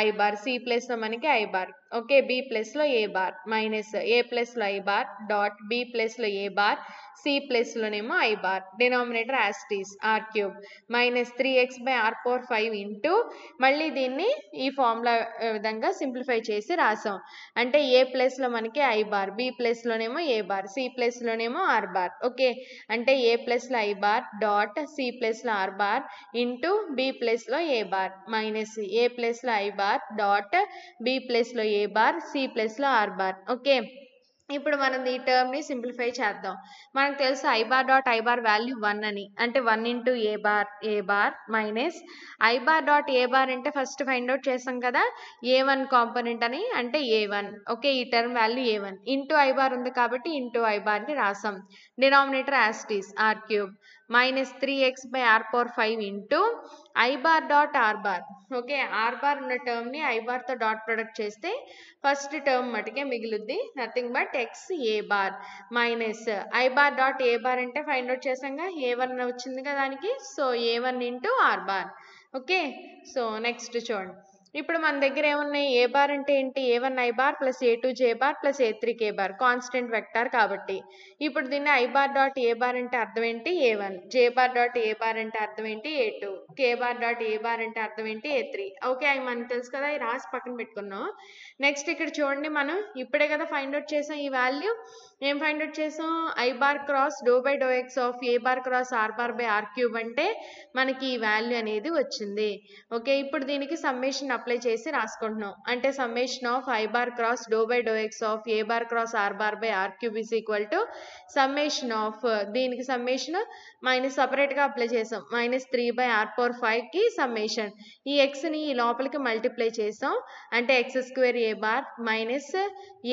Speaker 1: I bar, C ప్లేస్లో మనకి ఐ బార్, ఓకే, బి ప్లేస్లో ఏ బార్ మైనస్ ఏ ప్లేస్లో ఐ బార్ డాట్ బి ప్లేస్లో ఏ బార్, సి ప్లేస్లోనేమో I bar, denominator as it is R cube minus 3x by are power 5 into మళ్ళీ దీన్ని ఈ formula విధంగా సింప్లిఫై చేసి రాసాం. అంటే ఏ ప్లేస్లో మనకి ఐ బార్, బి ప్లేస్లోనేమో ఏ బార్, సి ప్లేస్లోనేమో ఆర్ బార్, ఓకే, అంటే ఏ ప్లేస్లో ఐ బార్ డాట్ సి ప్లేస్లో ఆర్ బార్ ఇంటూ బి ప్లేస్లో ఏ బార్ మైనస్ ఏ ప్లేస్లో ఐ బార్ డాట్ బి ప్లేస్లో ఏ బార్, సి ప్లేస్లో ఆర్ బార్, ఓకే. ఇప్పుడు మనం ఈ టర్మ్ని సింప్లిఫై చేద్దాం. మనకు తెలుసు I bar dot I bar value 1 అని, అంటే 1 into A bar minus I bar dot A bar అంటే ఫస్ట్ ఫైండ్ అవుట్ చేసాం కదా A1 కాంపోనెంట్ అని, అంటే A1, ఓకే, ఈ term value A1 into I bar ఉంది కాబట్టి ఇంటూ ఐ బార్ని రాసాం. Denominator as it is R cube minus 3x by are power 5 into I bar dot R bar, okay, R bar ఉన్న టర్మ్ని ఐ బార్తో డాట్ ప్రొడక్ట్ చేస్తే first term మటుకే మిగులుద్ది, nothing but X A bar minus I bar dot A bar అంటే find out చేసాంగా A1 వచ్చింది కదా దానికి, so A1 into are bar, okay. So next చూడండి, ఇప్పుడు మన దగ్గర ఏమున్నాయి, ఏ బార్ అంటే ఏంటి, A1 I bar plus A2 J bar plus A3 K bar, constant vector కాబట్టి. ఇప్పుడు దీన్ని I bar dot A bar అంటే అర్థం ఏంటి A1, జే బార్ డాట్ ఏ బార్ అంటే అర్థం ఏంటి A2, కే బార్ డాట్ ఏ బార్ అంటే అర్థం ఏంటి A3, ఓకే, అవి మనకు తెలుసు కదా, ఈ రాసి పక్కన పెట్టుకున్నాం. నెక్స్ట్ ఇక్కడ చూడండి, మనం ఇప్పుడే కదా ఫైండ్ అవుట్ చేసాం ఈ వాల్యూ, ఏం ఫైండ్ అవుట్ చేసాం, I bar cross do by do X of A bar cross are bar by are cube అంటే మనకి ఈ వాల్యూ అనేది వచ్చింది, ఓకే. ఇప్పుడు దీనికి సమ్మేషన్ అప్లై చేసి రాసుకుంటున్నాం. అంటే summation of I bar cross do by do X of A bar cross are bar by are cube is equal to summation of, దీనికి సమ్మేషన్ మైనస్ సపరేట్గా అప్లై చేసాం, మైనస్ 3 బై ఆర్ పవర్ 5కి summation, ఈ ఎక్స్ని ఈ లోపలికి multiply చేసాం, అంటే x square a bar minus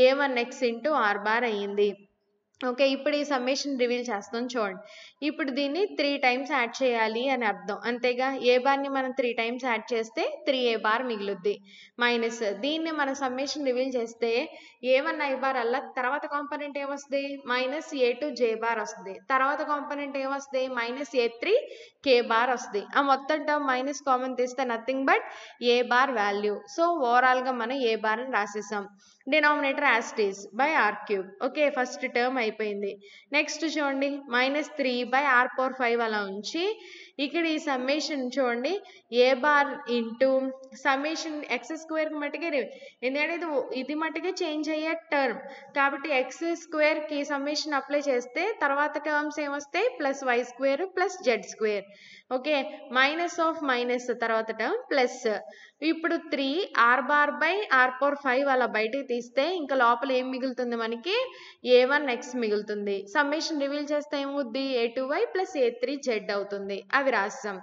Speaker 1: A1x into are bar అయ్యింది, ఓకే. ఇప్పుడు ఈ సమ్మేషన్ రివీల్ చేస్తాం చూడండి. ఇప్పుడు దీన్ని 3 టైమ్స్ యాడ్ చేయాలి అని అర్థం, అంతేగా, ఏ బార్ని మనం 3 టైమ్స్ యాడ్ చేస్తే 3a బార్ మిగులుద్ది మైనస్ దీన్ని మన సమ్మేషన్ రివీల్ చేస్తే A1 ఐ బార్ అలా తర్వాత కాంపోనెంట్ ఏమొస్తుంది, మైనస్ A2 జే బార్ వస్తుంది, తర్వాత కాంపోనెంట్ ఏమొస్తుంది, మైనస్ A3 కే బార్ వస్తుంది. ఆ మొత్తం టర్మ్ మైనస్ కామన్ తీస్తే nothing but A bar value. So ఓవరాల్గా మనం ఏ బార్ని రాసేసాం. Denominator as it is by are cube, okay, first term అయిపోయింది. నెక్స్ట్ చూడండి, మైనస్ 3 బై ఆర్ పవర్ 5 అలా ఉంచి ఇక్కడ ఈ సమ్మేషన్ చూడండి, A bar into summation X స్క్వేర్కి మట్టుకే, ఎందుకంటే ఇది మట్టుకే చేంజ్ అయ్యే టర్మ్ కాబట్టి ఎక్స్ స్క్వేర్కి సమ్మేషన్ అప్లై చేస్తే తర్వాత టర్మ్స్ ఏమొస్తాయి, plus y square plus z square, okay, minus of minus తర్వాత టర్మ్ ప్లస్, ఇప్పుడు 3 r bar by are power 5 అలా బయటికి తీస్తే ఇంకా లోపల ఏం మిగులుతుంది మనకి, A1x మిగులుతుంది. సమ్మేషన్ రివీల్ చేస్తే ఏమవుద్ది, A2y ప్లస్ A3z అవుతుంది, అవి రాస్తాం.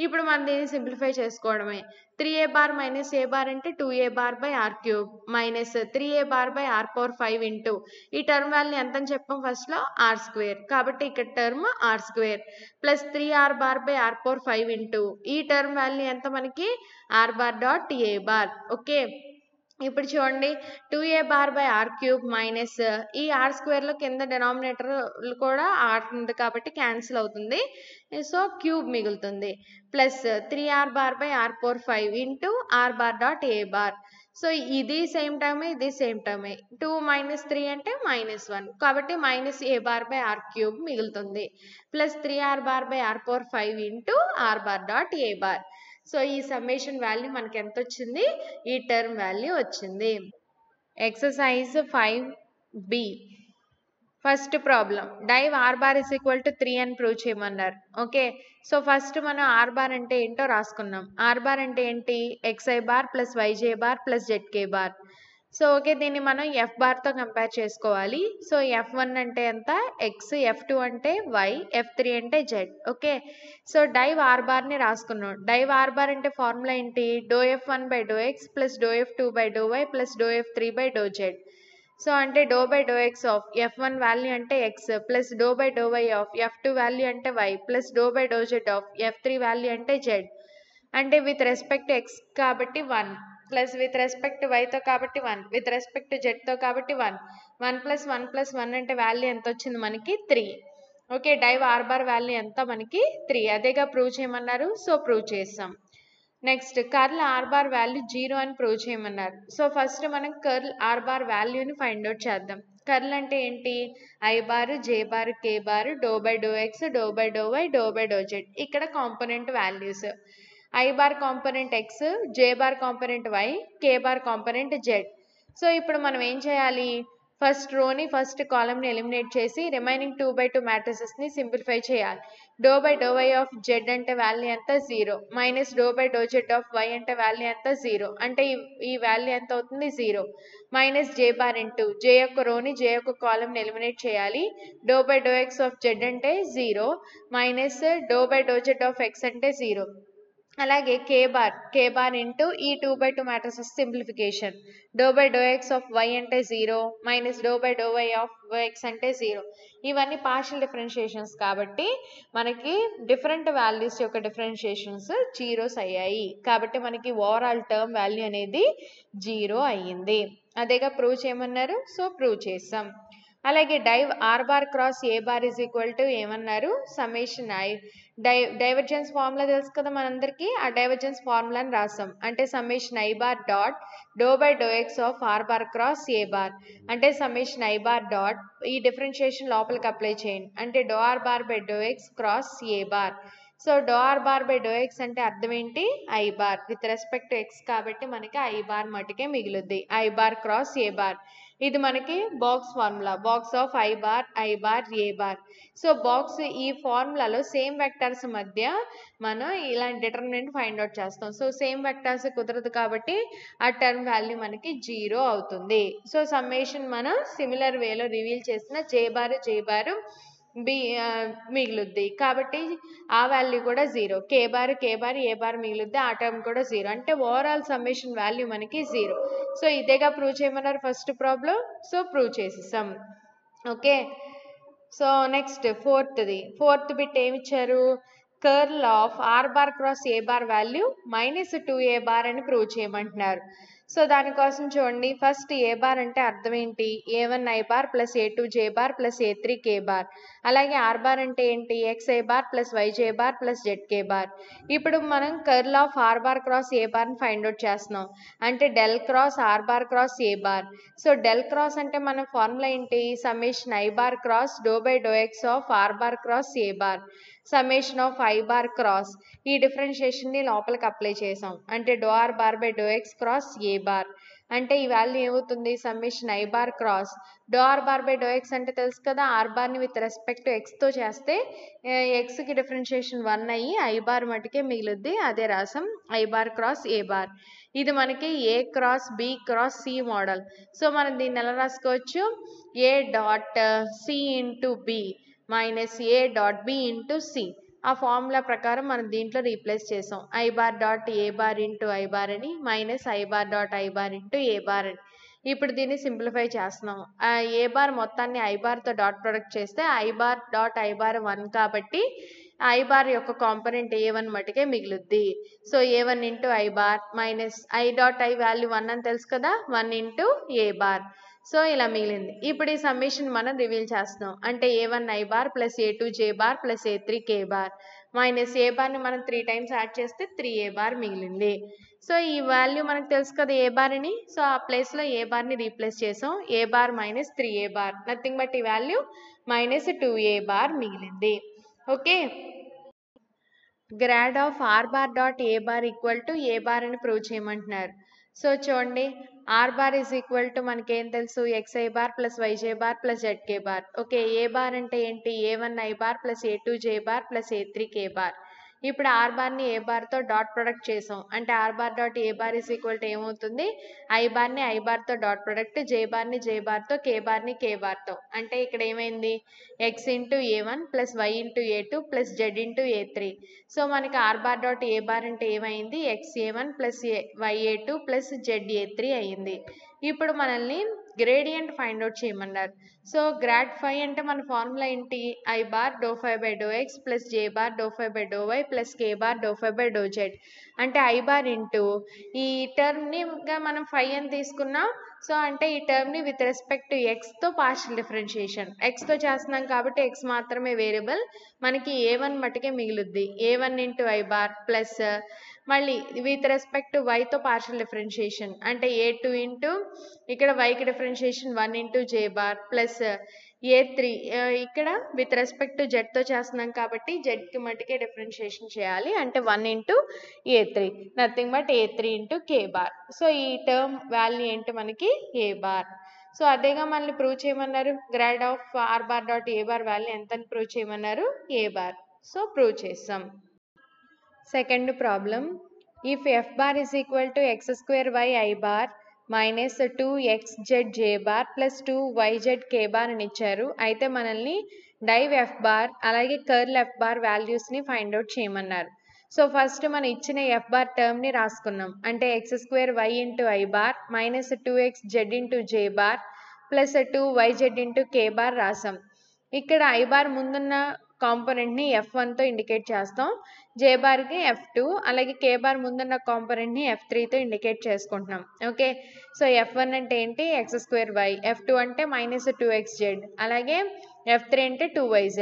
Speaker 1: ఇప్పుడు మనం దీన్ని సింప్లిఫై చేసుకోవడమే. 3a bar minus A bar అంటే 2a bar by are cube minus 3a bar by are power 5 into ఈ టర్మ్ వాల్యూ ఎంత అని చెప్పాం ఫస్ట్లో, ఆర్ స్క్వేర్, కాబట్టి ఇక్కడ term r square plus 3r bar by are power 5 into ఈ term value ఎంత మనకి, are bar dot A bar, okay. ఇప్పుడు చూడండి 2a bar by are cube minus ఈ ఆర్ స్క్వేర్లో కింద డినామినేటర్ కూడా ఆర్ ఉంది కాబట్టి క్యాన్సిల్ అవుతుంది, సో క్యూబ్ మిగులుతుంది, plus 3r bar by are power 5 into are bar dot A bar, so ఇది సేమ్ టర్మే ఇది సేమ్ టర్మే, 2 మైనస్ 3 అంటే -1 కాబట్టి minus A bar by are cube మిగులుతుంది, plus 3r bar by are power 5 into are bar dot A bar. So ఈ summation value మనకి ఎంత వచ్చింది, ఈ టర్మ్ వాల్యూ వచ్చింది. Exercise 5b first problem, div R bar is equal to 3 అని prove చేయమన్నారు, okay. So first మనం R bar అంటే ఏంటో రాసుకున్నాం. ఆర్ బార్ అంటే ఏంటి, xi bar plus yj bar plus జెడ్కే bar, so okay, దీన్ని మనం ఎఫ్ బార్తో కంపేర్ చేసుకోవాలి. సో F1 అంటే ఎంత, ఎక్స్, F2 అంటే వై, F3 అంటే Z, okay. So div R బార్ని రాసుకున్నాం. డైవ్ ఆర్ బార్ అంటే ఫార్ములా ఏంటి, doe F1 by do X plus do F2 by do why plus do F3 by do z. So అంటే do by do X of f1 value అంటే X plus do by do why of f2 value అంటే Y plus do by do Z of f3 value అంటే Z. అంటే with respect X కాబట్టి 1 plus with respect వైతో కాబట్టి 1 with respect జెడ్తో కాబట్టి 1 plus 1 అంటే value ఎంత వచ్చింది మనకి 3. Okay, div R bar value ఎంత మనకి 3. అదేగా ప్రూవ్ చేయమన్నారు, సో ప్రూవ్ చేస్తాం. Next curl R bar value 0 అని ప్రూవ్ చేయమన్నారు. సో ఫస్ట్ మనం కర్ల్ ఆర్ బార్ వాల్యూని ఫైండ్ అవుట్ చేద్దాం. కర్ల్ అంటే ఏంటి? I bar, J bar, K bar, do by do X, doe by do why, doe by do Z. ఇక్కడ component values I bar component X, J bar component Y, K bar component z. So ఇప్పుడు మనం ఏం చేయాలి? First రోని first కాలమ్ని eliminate చేసి remaining 2/2 మ్యాట్రిసెస్ని simplify చేయాలి. Doe by do why of z అంటే వాల్యూ ఎంత 0 minus doe by do Z of y అంటే వాల్యూ ఎంత 0 అంటే ఈ వాల్యూ ఎంత అవుతుంది 0 minus j bar into j యొక్క రోని జే యొక్క కాలమ్ని ఎలిమినేట్ చేయాలి. Doe by do X of z అంటే 0 minus doe by do Z of x అంటే 0. అలాగే కే బార్ ఇంటూ ఈ 2/2 matrices simplification. Doe by do X of y అంటే 0 minus doe by do why of x అంటే 0. ఇవన్నీ partial differentiations కాబట్టి మనకి different values యొక్క డిఫరెన్షియేషన్స్ జీరోస్ అయ్యాయి. కాబట్టి మనకి ఓవరాల్ టర్మ్ వాల్యూ అనేది 0 అయ్యింది. అదేగా ప్రూవ్ చేయమన్నారు, సో ప్రూవ్ చేస్తాం. అలాగే div R bar cross A bar is equal to ఏమన్నారు? Summation I. డైవర్జెన్స్ ఫార్ములా తెలుసు కదా మనందరికీ, ఆ డైవర్జెన్స్ ఫార్ములాని రాసాం. అంటే summation I bar dot do by do X of are bar cross A bar. అంటే సమ్మేషన్ ఐ బార్ డాట్ ఈ డిఫరెన్షియేషన్ లోపలికి అప్లై చేయండి. అంటే doe are bar by do X cross A bar. So doe are bar by do X అంటే అర్థం ఏంటి? I bar with respect to X కాబట్టి మనకి ఐ బార్ మటుకే మిగులుద్ది. I bar cross A bar. ఇది మనకి box formula, box of I bar A bar. So box ఈ ఫార్ములాలో సేమ్ వెక్టర్స్ మధ్య మనం ఇలాంటి డిటర్మినెంట్ ఫైండ్ అవుట్ చేస్తాం. సో సేమ్ వెక్టర్స్ కుదరదు కాబట్టి ఆ టర్మ్ వాల్యూ మనకి 0 అవుతుంది. సో సమ్మేషన్ మనం సిమిలర్ వేలో రివీల్ చేసిన జే బార్ మిగులుద్ది కాబట్టి ఆ వాల్యూ కూడా 0. కే బార్ ఏ బార్ మిగులుద్ది, ఆ టర్మ్ కూడా 0. అంటే ఓవరాల్ సమ్మేషన్ వాల్యూ మనకి 0. సో ఇదేగా ప్రూవ్ చేయమన్నారు ఫస్ట్ ప్రాబ్లం, సో ప్రూవ్ చేసేసాం. Okay, so next fourth bit ఏమి ఇచ్చారు? Curl of are bar cross A bar value -2a bar అని ప్రూవ్ చేయమంటున్నారు. సో దానికోసం చూడండి, ఫస్ట్ ఏ బార్ అంటే అర్థం ఏంటి? a1 I bar plus a2 J bar plus a3 K bar. అలాగే ఆర్ బార్ అంటే ఏంటి? X i bar plus y j bar plus z k bar. ఇప్పుడు మనం curl of are bar cross a బార్ని find out చేస్తున్నాం. అంటే del cross are bar cross A bar. So del cross అంటే మన formula ఏంటి? Summation I bar cross do by do X of are bar cross A bar summation of I bar cross ఈ డిఫరెన్షియేషన్ని లోపలికి apply చేసాం. అంటే doe are bar by do X cross A bar. అంటే ఈ వాల్యూ ఏమవుతుంది? Summation I bar cross doe are bar by do X అంటే తెలుసు కదా, ఆర్ బార్ని విత్ రెస్పెక్ట్ టు ఎక్స్తో చేస్తే ఎక్స్కి డిఫరెన్షియేషన్ 1 అయ్యి ఐ బార్ మటుకే మిగులుద్ది, అదే రాసాం I bar cross A bar. ఇది మనకి A cross B cross C model. So మనం దీన్ని ఎలా రాసుకోవచ్చు? A dot C into B minus A dot B into C. ఆ ఫార్ములా ప్రకారం మనం దీంట్లో రీప్లేస్ చేసాం. I bar dot A bar into I bar అని minus I bar dot I bar into A bar అని. ఇప్పుడు దీన్ని సింప్లిఫై చేస్తున్నాం. ఏ బార్ మొత్తాన్ని ఐ బార్తో డాట్ ప్రొడక్ట్ చేస్తే I bar dot I bar 1 కాబట్టి ఐ బార్ యొక్క కాంపోనెంట్ a1 మటుకే మిగులుద్ది. So a1 into I bar minus I dot I value 1 అని తెలుసు కదా, 1 ఇంటూ ఏ బార్. సో ఇలా మిగిలింది. ఇప్పుడు ఈ సమ్మేషన్ మనం రివీల్ చేస్తున్నాం. అంటే a1 I bar plus a2 J bar plus a3 K bar minus A బార్ని మనం 3 టైమ్స్ యాడ్ చేస్తే 3a బార్ మిగిలింది. సో ఈ వాల్యూ మనకు తెలుసు కదా ఏ బార్ అని. సో ఆ ప్లేస్లో ఏ బార్ని రీప్లేస్ చేసాం. A bar minus 3a bar, nothing but ఈ వాల్యూ -2a బార్ మిగిలింది. Okay, grad of are bar dot A bar equal to A bar అని ప్రూవ్ చేయమంటున్నారు. సో చూడండి, R bar is equal to మనకేం తెలుసు? X I bar plus yj bar plus జెడ్కే bar. Okay, A bar అంటే ఏంటి? a1 I bar plus a2 J bar plus a3 K bar. ఇప్పుడు are బార్ని A బార్తో డాట్ ప్రొడక్ట్ చేసాం. అంటే R bar dot A bar is equal to ఏమవుతుంది? I బార్ని I బార్తో డాట్ ప్రొడక్ట్, జే బార్ని జే బార్తో, కే బార్ని కే బార్తో. అంటే ఇక్కడ ఏమైంది? X into a1 plus Y into a2 plus Z into a3. So మనకి are bar dot A bar అంటే ఏమైంది? X a1 plus Y a2 plus Z a3 అయ్యింది. ఇప్పుడు మనల్ని గ్రేడియంట్ ఫైండ్ అవుట్ చేయమన్నారు. సో గ్రాడ్ ఫై అంటే మన formula ఏంటి, I bar do phi by do X plus J bar do phi by do why plus K bar do phi by do Z. అంటే I bar into ఈ టర్మ్ని మనం phi అని తీసుకున్నాం. So అంటే ఈ టర్మ్ని విత్ రెస్పెక్ట్ టు ఎక్స్తో పార్షియల్ డిఫరెన్షియేషన్, ఎక్స్తో చేస్తున్నాం కాబట్టి ఎక్స్ మాత్రమే వేరియబుల్, మనకి ఏ1 మటుకే మిగులుద్ది. A one into I bar plus మళ్ళీ విత్ రెస్పెక్ట్ టు వైతో పార్షియల్ డిఫరెన్షియేషన్ అంటే ఏ2 ఇంటూ ఇక్కడ వైకి differentiation 1 into j bar plus ఏ3 ఇక్కడ విత్ రెస్పెక్ట్ టు జెడ్తో చేస్తున్నాం కాబట్టి జెడ్కి మటుకే డిఫరెన్షియేషన్ చేయాలి అంటే 1 ఇంటూ ఏ3, నథింగ్ బట్ ఏ3 ఇంటూ కే బార్. సో ఈ టర్మ్ వాల్యూ ఏంటి మనకి ఏ బార్. సో అదేగా మళ్ళీ ప్రూవ్ చేయమన్నారు, grad of are bar dot A bar value ఎంత అని ప్రూవ్ చేయమన్నారు, ఏ బార్. సో ప్రూవ్ చేస్తాం. Second problem, if F bar is equal to X square Y I bar minus 2xz J bar plus 2yz K bar అని ఇచ్చారు. అయితే మనల్ని div F bar అలాగే curl F bar వాల్యూస్ని find out చేయమన్నారు. So first మనం ఇచ్చిన F bar టర్మ్ని రాసుకున్నాం అంటే x square y into I bar minus 2xz into j bar plus 2yz into K bar రాసాం. ఇక్కడ ఐ బార్ ముందున్న కాంపోనెంట్ని F1తో ఇండికేట్ చేస్తాం, జే బార్కి F2 అలాగే కే బార్ ముందున్న కాంపోనెంట్ని F3తో ఇండికేట్ చేసుకుంటున్నాం. ఓకే, సో F1 అంటే ఏంటి, ఎక్స్ స్క్వేర్ వై, F2 అంటే మైనస్ 2xz అలాగే F3 అంటే 2yz.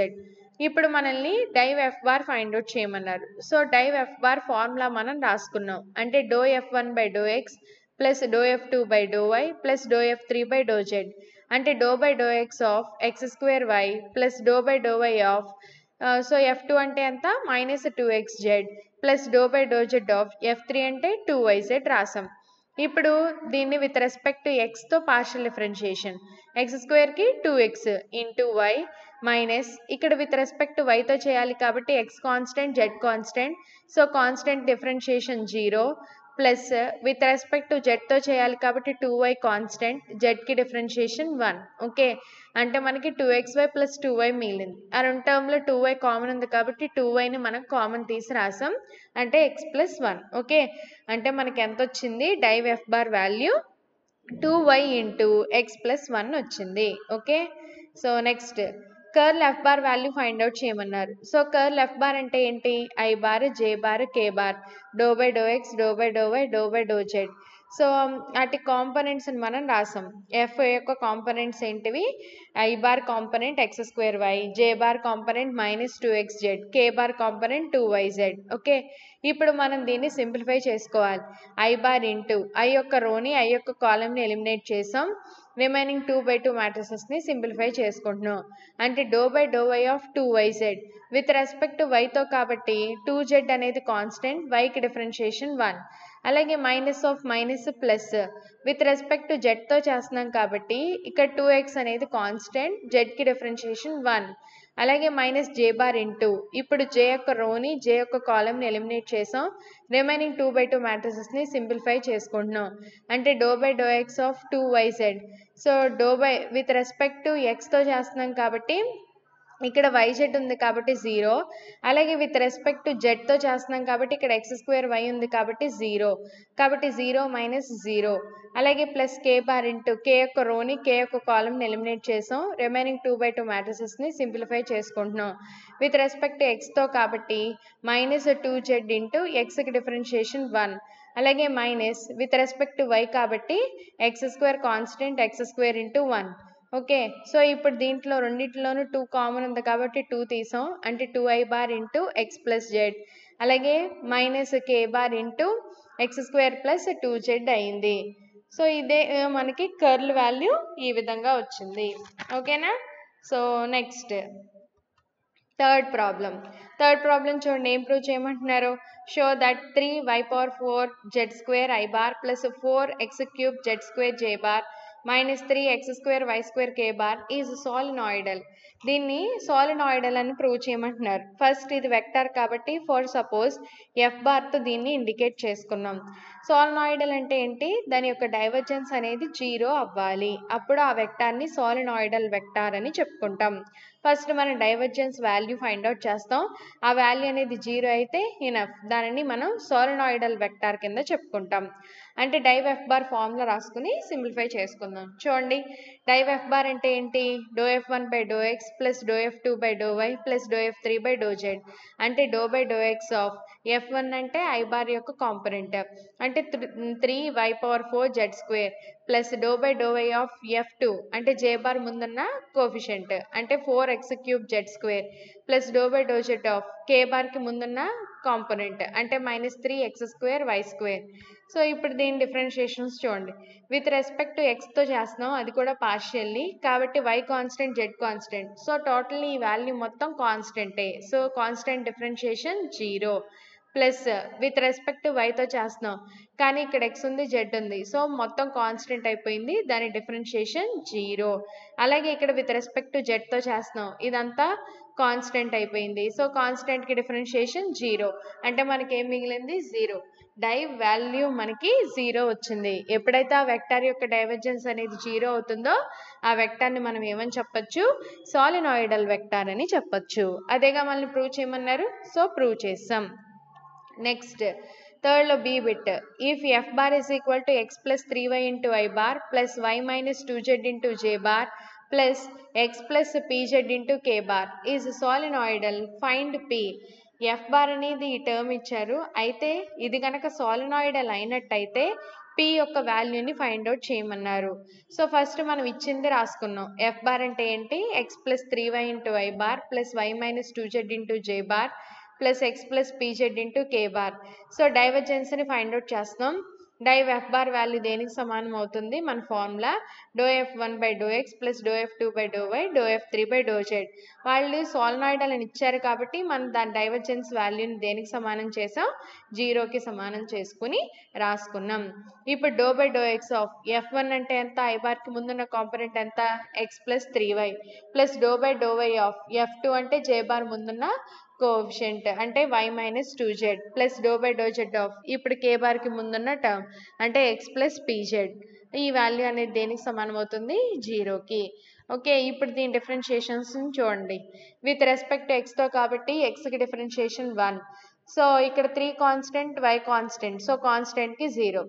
Speaker 1: ఇప్పుడు మనల్ని div F bar find out చేయమన్నారు. So div F bar formula మనం రాసుకున్నాం అంటే do F1 by do X plus do F2 by do why plus do F3 by do Z అంటే do by do X of x square y plus do by do why of so F2 అంటే ఎంత minus 2xz plus do by do Z of F3 అంటే 2yz రాసాం. ఇప్పుడు దీన్ని with respect to ఎక్స్తో partial differentiation, x స్క్వేర్కి 2x into y minus ఇక్కడ with respect to వైతో చేయాలి కాబట్టి x constant z constant, so constant differentiation 0 plus with respect to జెడ్తో చేయాలి కాబట్టి 2y కాన్స్టెంట్, జెడ్కి డిఫరెన్షియేషన్ 1. ఓకే, అంటే మనకి 2xy ప్లస్ 2y మిగిలింది. ఆ రెండు టర్మ్లో 2y కామన్ ఉంది కాబట్టి 2yని మనం కామన్ తీసి రాసాం అంటే x ప్లస్ 1. ఓకే, అంటే మనకి ఎంత వచ్చింది, div F bar value 2y into x plus 1 వచ్చింది. Okay, so next curl F bar value find out చేయమన్నారు. సో కర్ల్ ఎఫ్ బార్ అంటే ఏంటి, I bar J bar K bar do by do X doe by do why doe by do z. So వాటి కాంపోనెంట్స్ని మనం రాసాం. F యొక్క components ఏంటివి, i bar component x square y, j bar component minus 2xz, k bar component 2yz. Okay, ఇప్పుడు మనం దీన్ని simplify చేసుకోవాలి. ఐ బార్ ఇంటూ ఐ యొక్క రోని ఐ యొక్క కాలంని ఎలిమినేట్ చేసాం, రిమైనింగ్ 2/2 మ్యాట్రిసెస్ని సింప్లిఫై చేసుకుంటున్నాం అంటే do by do why of 2yz with respect to వైతో కాబట్టి 2z అనేది కాన్స్టెంట్, వైకి డిఫరెన్షియేషన్ 1 అలాగే minus of minus plus with respect to జెడ్తో చేస్తున్నాం కాబట్టి ఇక్కడ 2x అనేది కాన్స్టెంట్, జెడ్కి డిఫరెన్షియేషన్ 1 అలాగే మైనస్ జే బార్ ఇంటూ ఇప్పుడు జే యొక్క రోని జే యొక్క కాలంని ఎలిమినేట్ చేసాం, రిమైనింగ్ 2/2 మ్యాట్రిసెస్ని సింప్లిఫై చేసుకుంటున్నాం అంటే do by do X of 2yz. So doh by with respect to ఎక్స్తో చేస్తున్నాం కాబట్టి ఇక్కడ yz ఉంది కాబట్టి 0 అలాగే విత్ రెస్పెక్ట్ టు జెడ్తో చేస్తున్నాం కాబట్టి ఇక్కడ ఎక్స్ స్క్వేర్ వై ఉంది కాబట్టి 0 కాబట్టి 0 మైనస్ 0 అలాగే ప్లస్ కే బార్ ఇంటూ కే యొక్క రోని కే యొక్క కాలంని ఎలిమినేట్ చేసాం, రిమైనింగ్ 2/2 మ్యాట్రిసెస్ని సింప్లిఫై చేసుకుంటున్నాం విత్ రెస్పెక్ట్ టు ఎక్స్తో కాబట్టి మైనస్ 2z ఇంటూ ఎక్స్కి డిఫరెన్షియేషన్ 1 అలాగే minus with respect to y కాబట్టి x square constant x square into 1. Okay, so ఇప్పుడు దీంట్లో రెండింటిలోనూ 2 కామన్ ఉంది కాబట్టి 2 తీసాం అంటే 2i bar into x plus z అలాగే minus k bar into x square plus 2z అయింది. సో ఇదే మనకి కర్ల్ వాల్యూ ఈ విధంగా వచ్చింది. ఓకేనా, సో నెక్స్ట్ థర్డ్ ప్రాబ్లం చూడండి, ఏం ప్రూవ్ చేయమంటున్నారు, show that 3y power 4 z square i bar plus 4x cube z square j bar minus 3x square y square k bar is solenoidal. దీన్ని solenoidal అని prove చేయమంటున్నారు. First ఇది vector కాబట్టి for suppose F బార్తో దీన్ని indicate చేసుకున్నాం. సాలినాయిడల్ అంటే ఏంటి, దాని యొక్క డైవర్జెన్స్ అనేది 0 అవ్వాలి, అప్పుడు ఆ వెక్టార్ని సాలినాయిడల్ వెక్టార్ అని చెప్పుకుంటాం. ఫస్ట్ మనం డైవర్జెన్స్ వాల్యూ ఫైండ్ అవుట్ చేస్తాం, ఆ వాల్యూ అనేది 0 అయితే ఇనఫ్, దానిని మనం సాలినాయిడల్ వెక్టార్ కింద చెప్పుకుంటాం. అంటే డైవ్ ఎఫ్ బార్ ఫార్ములా రాసుకుని సింప్లిఫై చేసుకుందాం. చూడండి, డైవ్ ఎఫ్ బార్ అంటే ఏంటి? Doh F one by do X plus doh F two by do why plus doh F three by do Z. అంటే do by do X of F one అంటే I bar యొక్క component, అంటే 3y⁴z² plus do by do why of F two అంటే j bar ముందున్న coefficient, అంటే 4x³ plus do by do Z of కే బార్కి ముందున్న component, అంటే -3x²y². సో ఇప్పుడు దీని డిఫరెన్షియేషన్స్ చూడండి. విత్ రెస్పెక్ట్ టు ఎక్స్తో చేస్తున్నాం, అది కూడా పార్షియల్లీ, కాబట్టి y constant z constant. So total ఈ వాల్యూ మొత్తం కాన్స్టెంటే. So constant differentiation 0. Plus with respect to వైతో చేస్తున్నాం, కానీ ఇక్కడ ఎక్స్ ఉంది జెడ్ ఉంది, సో మొత్తం కాన్స్టెంట్ అయిపోయింది, దాని డిఫరెన్షియేషన్ 0. అలాగే ఇక్కడ విత్ రెస్పెక్ట్ టు జెడ్తో చేస్తున్నాం, ఇదంతా కాన్స్టెంట్ అయిపోయింది, సో కాన్స్టెంట్కి డిఫరెన్షియేషన్ 0. అంటే మనకి ఏం మిగిలింది? 0. డైవ్ వాల్యూ మనకి 0 వచ్చింది. ఎప్పుడైతే ఆ వెక్టార్ యొక్క డైవర్జెన్స్ అనేది 0 అవుతుందో ఆ వెక్టార్ని మనం ఏమని చెప్పచ్చు? సాలినాయిడల్ వెక్టార్ అని చెప్పచ్చు. అదేగా మనల్ని ప్రూవ్ చేయమన్నారు, సో ప్రూవ్ చేస్తాం. నెక్స్ట్ థర్డ్ లో b bit. If F bar is equal to x plus 3y into I bar plus y minus 2z into j bar plus x plus p z into K bar is solenoidal, find p. F bar అనేది ఈ term ఇచ్చారు, అయితే ఇది కనుక సాలినాయిడల్ అయినట్టయితే p యొక్క వాల్యూని find out చేయమన్నారు. సో ఫస్ట్ మనం ఇచ్చింది రాసుకున్నాం. ఎఫ్ బార్ అంటే ఏంటి? X plus 3y into I bar plus y minus 2z into j bar plus x plus p z into K bar. So డైవర్జెన్స్ని ఫైండ్ అవుట్ చేస్తున్నాం. డైవ్ ఎఫ్ బార్ వాల్యూ దేనికి సమానం అవుతుంది? మన formula doh F one by do X plus doh F two by do why doh F three by do z. వాళ్ళు సాలినాయిడల్ అని ఇచ్చారు కాబట్టి మనం దాని డైవర్జెన్స్ వాల్యూని దేనికి సమానం చేసాం? 0కి సమానం చేసుకుని రాసుకున్నాం. ఇప్పుడు doe by do X of F one అంటే ఎంత? ఐ బార్కి ముందున్న కాంపొనెంట్ ఎంత? X plus 3y plus do by do why of F two అంటే జే బార్ ముందున్న కోఎఫిషియంట్, అంటే y minus 2z plus do by do Z of ఇప్పుడు k బార్కి ముందున్న టర్మ్, అంటే ఎక్స్ ప్లస్ పీజెడ్. ఈ వాల్యూ అనేది దేనికి సమానం అవుతుంది? 0కి. ఓకే, ఇప్పుడు దీని డిఫరెన్షియేషన్స్ చూడండి. విత్ రెస్పెక్ట్ టు ఎక్స్తో కాబట్టి ఎక్స్కి డిఫరెన్షియేషన్ 1. సో ఇక్కడ 3 కాన్స్టెంట్, y కాన్స్టెంట్, సో కాన్స్టెంట్కి 0.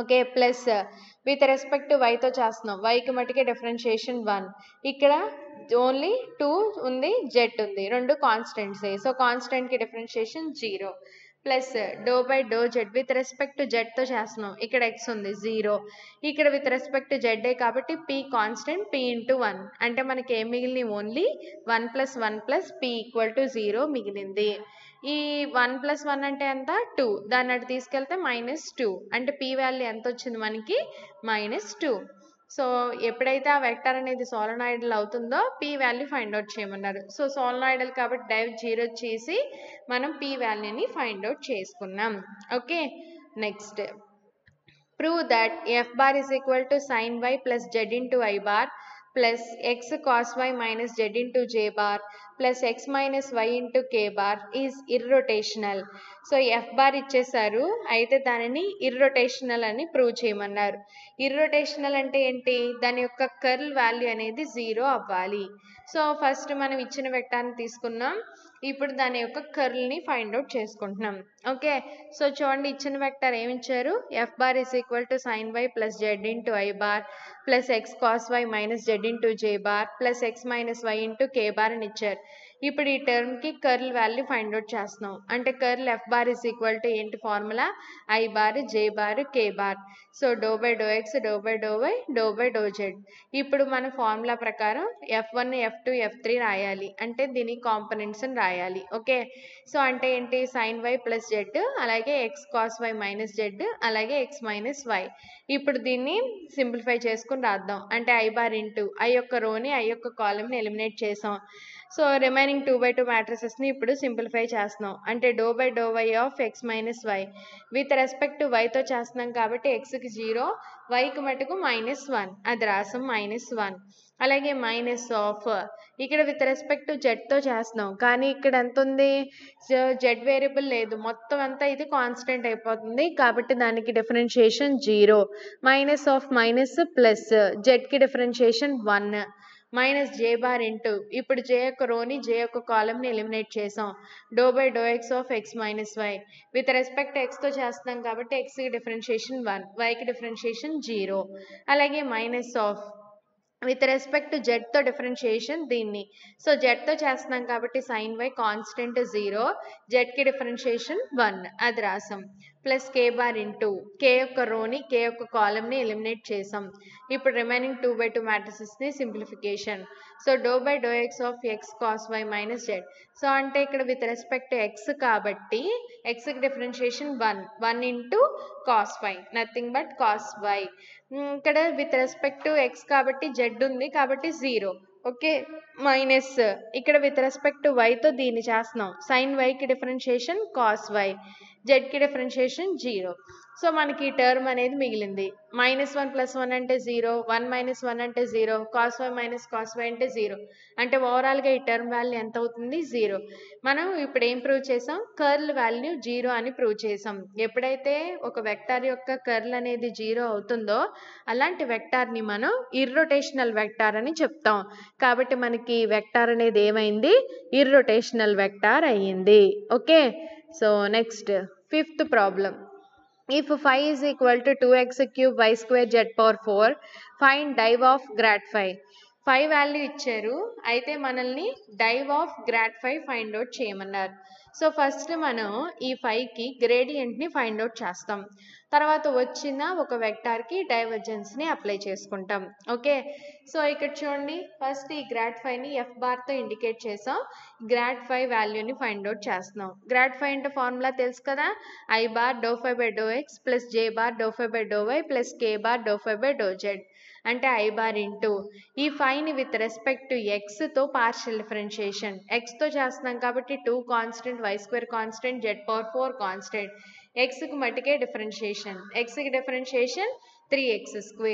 Speaker 1: Okay, plus with respect to వైతో చేస్తున్నాం, వైకి మటుకే డిఫరెన్షియేషన్ 1. ఇక్కడ ఓన్లీ 2 ఉంది, జెడ్ ఉంది, రెండు కాన్స్టెంట్సే, సో కాన్స్టెంట్కి differentiation 0. Plus do by do z with respect to జెడ్తో చేస్తున్నాం, ఇక్కడ ఎక్స్ ఉంది 0, ఇక్కడ విత్ రెస్పెక్ట్ టు జెడ్ఏ కాబట్టి పి కాన్స్టెంట్ పి ఇంటూ 1, అంటే మనకి ఏం మిగిలింది? Only 1 plus 1 plus p equal to 0 మిగిలింది. ఈ 1 ప్లస్ 1 అంటే ఎంత? 2, దాన్ని అటు తీసుకెళ్తే -2, అంటే పి వాల్యూ ఎంత వచ్చింది మనకి? -2. సో ఎప్పుడైతే ఆ వెక్టర్ అనేది సాలినాయిడల్ అవుతుందో పి వాల్యూ ఫైండ్ అవుట్ చేయమన్నారు. సో సాలినాయిడల్ కాబట్టి డైవ్ 0 చేసి మనం పి వాల్యూని ఫైండ్ అవుట్ చేసుకున్నాం. Okay, next prove that f bar is equal to sine y plus Z into I bar plus x cos y minus z into j bar plus x minus y into K bar is irrotational. So f bar ఇచ్చేసారు, అయితే దానిని irrotational అని prove చేయమన్నారు. Irrotational అంటే ఏంటి? దాని యొక్క curl value అనేది 0 అవ్వాలి. సో ఫస్ట్ మనం ఇచ్చిన వెక్టార్ని తీసుకున్నాం, ఇప్పుడు దాని యొక్క కర్ల్ని ఫైండ్ అవుట్ చేసుకుంటున్నాం. ఓకే, సో చూడండి, ఇచ్చిన వెక్టార్ ఏమి ఇచ్చారు? F bar is equal to sine y plus Z into I bar plus x cos y minus z into j bar plus x minus y into K bar అని ఇచ్చారు. ఇప్పుడు ఈ టర్మ్కి curl value find out చేస్తున్నాం, అంటే curl F bar is equal to ఏంటి formula? I bar J bar K bar. So doh by do X doe by do why doe by do z. ఇప్పుడు మన ఫార్ములా ప్రకారం F1 F2 F3 రాయాలి, అంటే దీని కాంపొనెంట్స్ని రాయాలి. ఓకే, సో అంటే ఏంటి? సైన్ వై ప్లస్ జెడ్, అలాగే x cos y minus z, అలాగే ఎక్స్ మైనస్ వై. ఇప్పుడు దీన్ని సింప్లిఫై చేసుకుని రాద్దాం, అంటే ఐ బార్ ఇంటూ ఐ యొక్క రోని ఐ యొక్క కాలమ్ని ఎలిమినేట్ చేసాం. సో రిమైనింగ్ 2/2 మ్యాట్రిసెస్ని ఇప్పుడు సింప్లిఫై చేస్తున్నాం, అంటే do by do why of x minus y with respect to వైతో చేస్తున్నాం కాబట్టి ఎక్స్కి 0, వైకి మటుకు -1, అది రాసాం -1. అలాగే మైనస్ ఆఫ్ ఇక్కడ విత్ రెస్పెక్ట్ టు జెడ్తో చేస్తున్నాం, కానీ ఇక్కడ ఎంత ఉంది? జెడ్ వేరియబుల్ లేదు, మొత్తం అంతా ఇది కాన్స్టెంట్ అయిపోతుంది, కాబట్టి దానికి differentiation 0. Minus of minus plus జెడ్కి differentiation 1 minus j bar into ఇప్పుడు జే యొక్క రోని జే యొక్క కాలమ్ని ఎలిమినేట్ చేసాం doh by do X of x minus y with respect ఎక్స్తో చేస్తున్నాం కాబట్టి ఎక్స్కి డిఫరెన్షియేషన్ 1 వైకి డిఫరెన్షియేషన్ 0 అలాగే minus of with respect to జెడ్తో డిఫరెన్షియేషన్ దీన్ని సో జెడ్తో చేస్తున్నాం కాబట్టి సైన్ వై కాన్స్టెంట్ 0 జెడ్కి డిఫరెన్షియేషన్ 1 అది రాసాం ప్లస్ కే బార్ ఇంటూ కే యొక్క రోని కే యొక్క కాలమ్ని ఎలిమినేట్ చేసాం ఇప్పుడు రిమైనింగ్ 2/2 మ్యాట్రిసెస్ని simplification so doh by do X of x cos y minus z so అంటే ఇక్కడ విత్ రెస్పెక్ట్ టు ఎక్స్ కాబట్టి ఎక్స్కి differentiation 1 into cos y nothing but cos y ఇక్కడ విత్ రెస్పెక్ట్ టు ఎక్స్ కాబట్టి z ఉంది కాబట్టి 0 okay minus ఇక్కడ with respect to వైతో దీన్ని చేస్తున్నాం సైన్ వైకి డిఫరెన్షియేషన్ కాస్ వై జెడ్కి డిఫరెన్షియేషన్ 0 సో మనకి ఈ టర్మ్ అనేది మిగిలింది -1 + 1 అంటే 0 1 - 1 అంటే 0 cos y minus cos y అంటే 0 అంటే ఓవరాల్గా ఈ టర్మ్ వాల్యూ ఎంత అవుతుంది 0 మనం ఇప్పుడు ఏం ప్రూవ్ చేసాం కర్ల్ వాల్యూ 0 అని ప్రూవ్ చేసాం ఎప్పుడైతే ఒక వెక్టార్ యొక్క కర్ల్ అనేది 0 అవుతుందో అలాంటి వెక్టార్ని మనం ఇర్రొటేషనల్ వెక్టార్ అని చెప్తాం కాబట్టి మనకి వెక్టార్ అనేది ఏమైంది ఇర్రొటేషనల్ వెక్టార్ అయ్యింది okay so next fifth problem if phi is equal to 2x cube y square z power 4 find div of grad phi phi value ఇచ్చారు అయితే మనల్ని div of grad phi find out చేయమన్నారు so first మనం ఈ ఫైకి గ్రేడియంట్ని find out చేస్తాం తర్వాత వచ్చిన ఒక వెక్టార్కి డైవర్జెన్స్ని అప్లై చేసుకుంటాం ఓకే సో ఇక్కడ చూడండి ఫస్ట్ ఈ గ్రాడ్ ఫైని ఎఫ్ బార్తో ఇండికేట్ చేసాం గ్రాడ్ ఫై వాల్యూని ఫైండ్ అవుట్ చేస్తున్నాం గ్రాడ్ ఫై అంటే ఫార్ములా తెలుసు కదా i bar do phi by do X plus J bar do phi by do why plus K bar do phi by do Z అంటే I bar into ఈ ఫైని with respect to ఎక్స్తో partial differentiation ఎక్స్తో చేస్తున్నాం కాబట్టి 2 constant y square constant z power 4 constant ఎక్స్కి మటుకే differentiation ఎక్స్కి డిఫరెన్షియేషన్ 3x²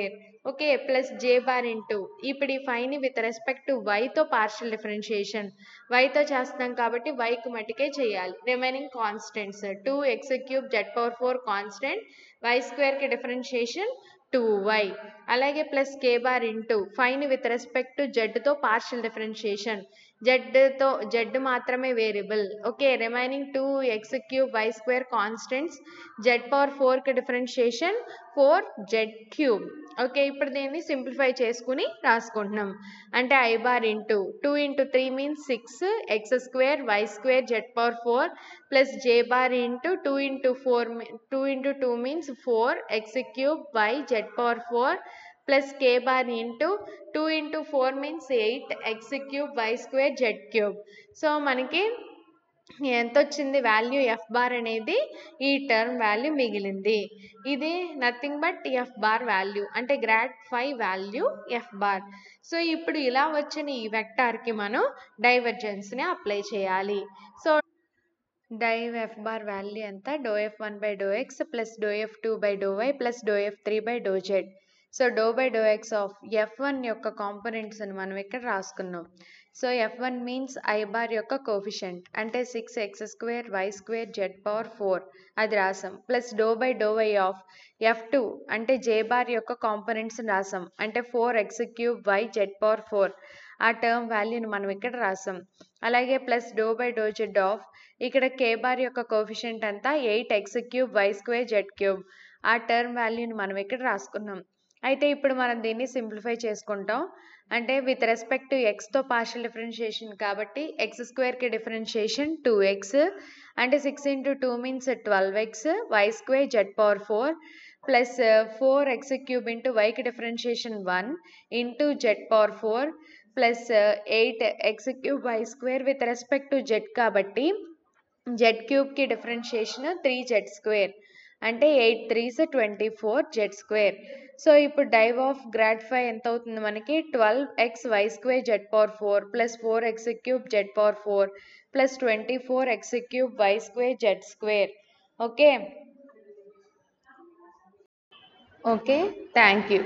Speaker 1: ఓకే ప్లస్ జే బార్ ఇంటూ ఇప్పుడు ఈ ఫైని విత్ రెస్పెక్ట్ టు వైతో పార్షియల్ డిఫరెన్షియేషన్ వైతో చేస్తున్నాం కాబట్టి వైకి మటుకే చేయాలి remaining constants 2x³ z power 4 constant y స్క్వేర్కి డిఫరెన్షియేషన్ 2y అలాగే ప్లస్ కే బార్ ఇంటూ ఫైని విత్ రెస్పెక్ట్ టు జెడ్తో పార్షియల్ డిఫరెన్షియేషన్ జెడ్ మాత్రమే variable okay remaining 2x³ y square constants z power 4కి డిఫరెన్షియేషన్ 4z³ ఓకే ఇప్పుడు దీన్ని సింప్లిఫై చేసుకుని రాసుకుంటున్నాం అంటే I bar into 2 × 3 means 6 x² y² z power 4 plus J bar into 2 × 2 means 4 x³ y z power 4 plus K bar into 2 × 4 means 8 x³ y² z³ so మనకి ఎంత వచ్చింది value F bar అనేది ఈ term value మిగిలింది ఇది nothing but F bar value అంటే grad phi value F bar so ఇప్పుడు ఇలా వచ్చిన ఈ వెక్టార్కి మనం డైవర్జెన్స్ని అప్లై చేయాలి so div F bar value ఎంత doh f1 by do X plus do f2 by do why plus do f3 by do z so doh by do X of f1 యొక్క కాంపోనెంట్స్ని మనం ఇక్కడ రాసుకున్నాం so f1 means I bar యొక్క coefficient అంటే 6x² y² z power 4 అది రాసాం plus do by do why of f2 అంటే జే బార్ యొక్క కాంపోనెంట్స్ని రాసాం అంటే 4x³ y z పవర్ 4 ఆ టర్మ్ వాల్యూని మనం ఇక్కడ రాసాం అలాగే plus do by do Z of ఇక్కడ కే బార్ యొక్క కోఫిషియంట్ అంతా 8x³ y² z³ ఆ టర్మ్ వాల్యూని మనం ఇక్కడ రాసుకున్నాం అయితే ఇప్పుడు మనం దీన్ని సింప్లిఫై చేసుకుంటాం అంటే విత్ రెస్పెక్ట్ టు ఎక్స్తో పార్షియల్ డిఫరెన్షియేషన్ కాబట్టి x² డిఫరెన్షియేషన్ 2x అంటే 6 × 2 means 12x y² z power 4 plus 4x³ into వైకి differentiation 1 into z power 4 plus 8x³ y² with respect to z కాబట్టి z³ డిఫరెన్షియేషన్ 3z² అంటే 8 3s 24 z² so ఇప్పుడు dive of grad ఫై ఎంత అవుతుంది మనకి 12x y² z power 4 plus 4x³ z power 4 plus 24x³ y² z² okay thank you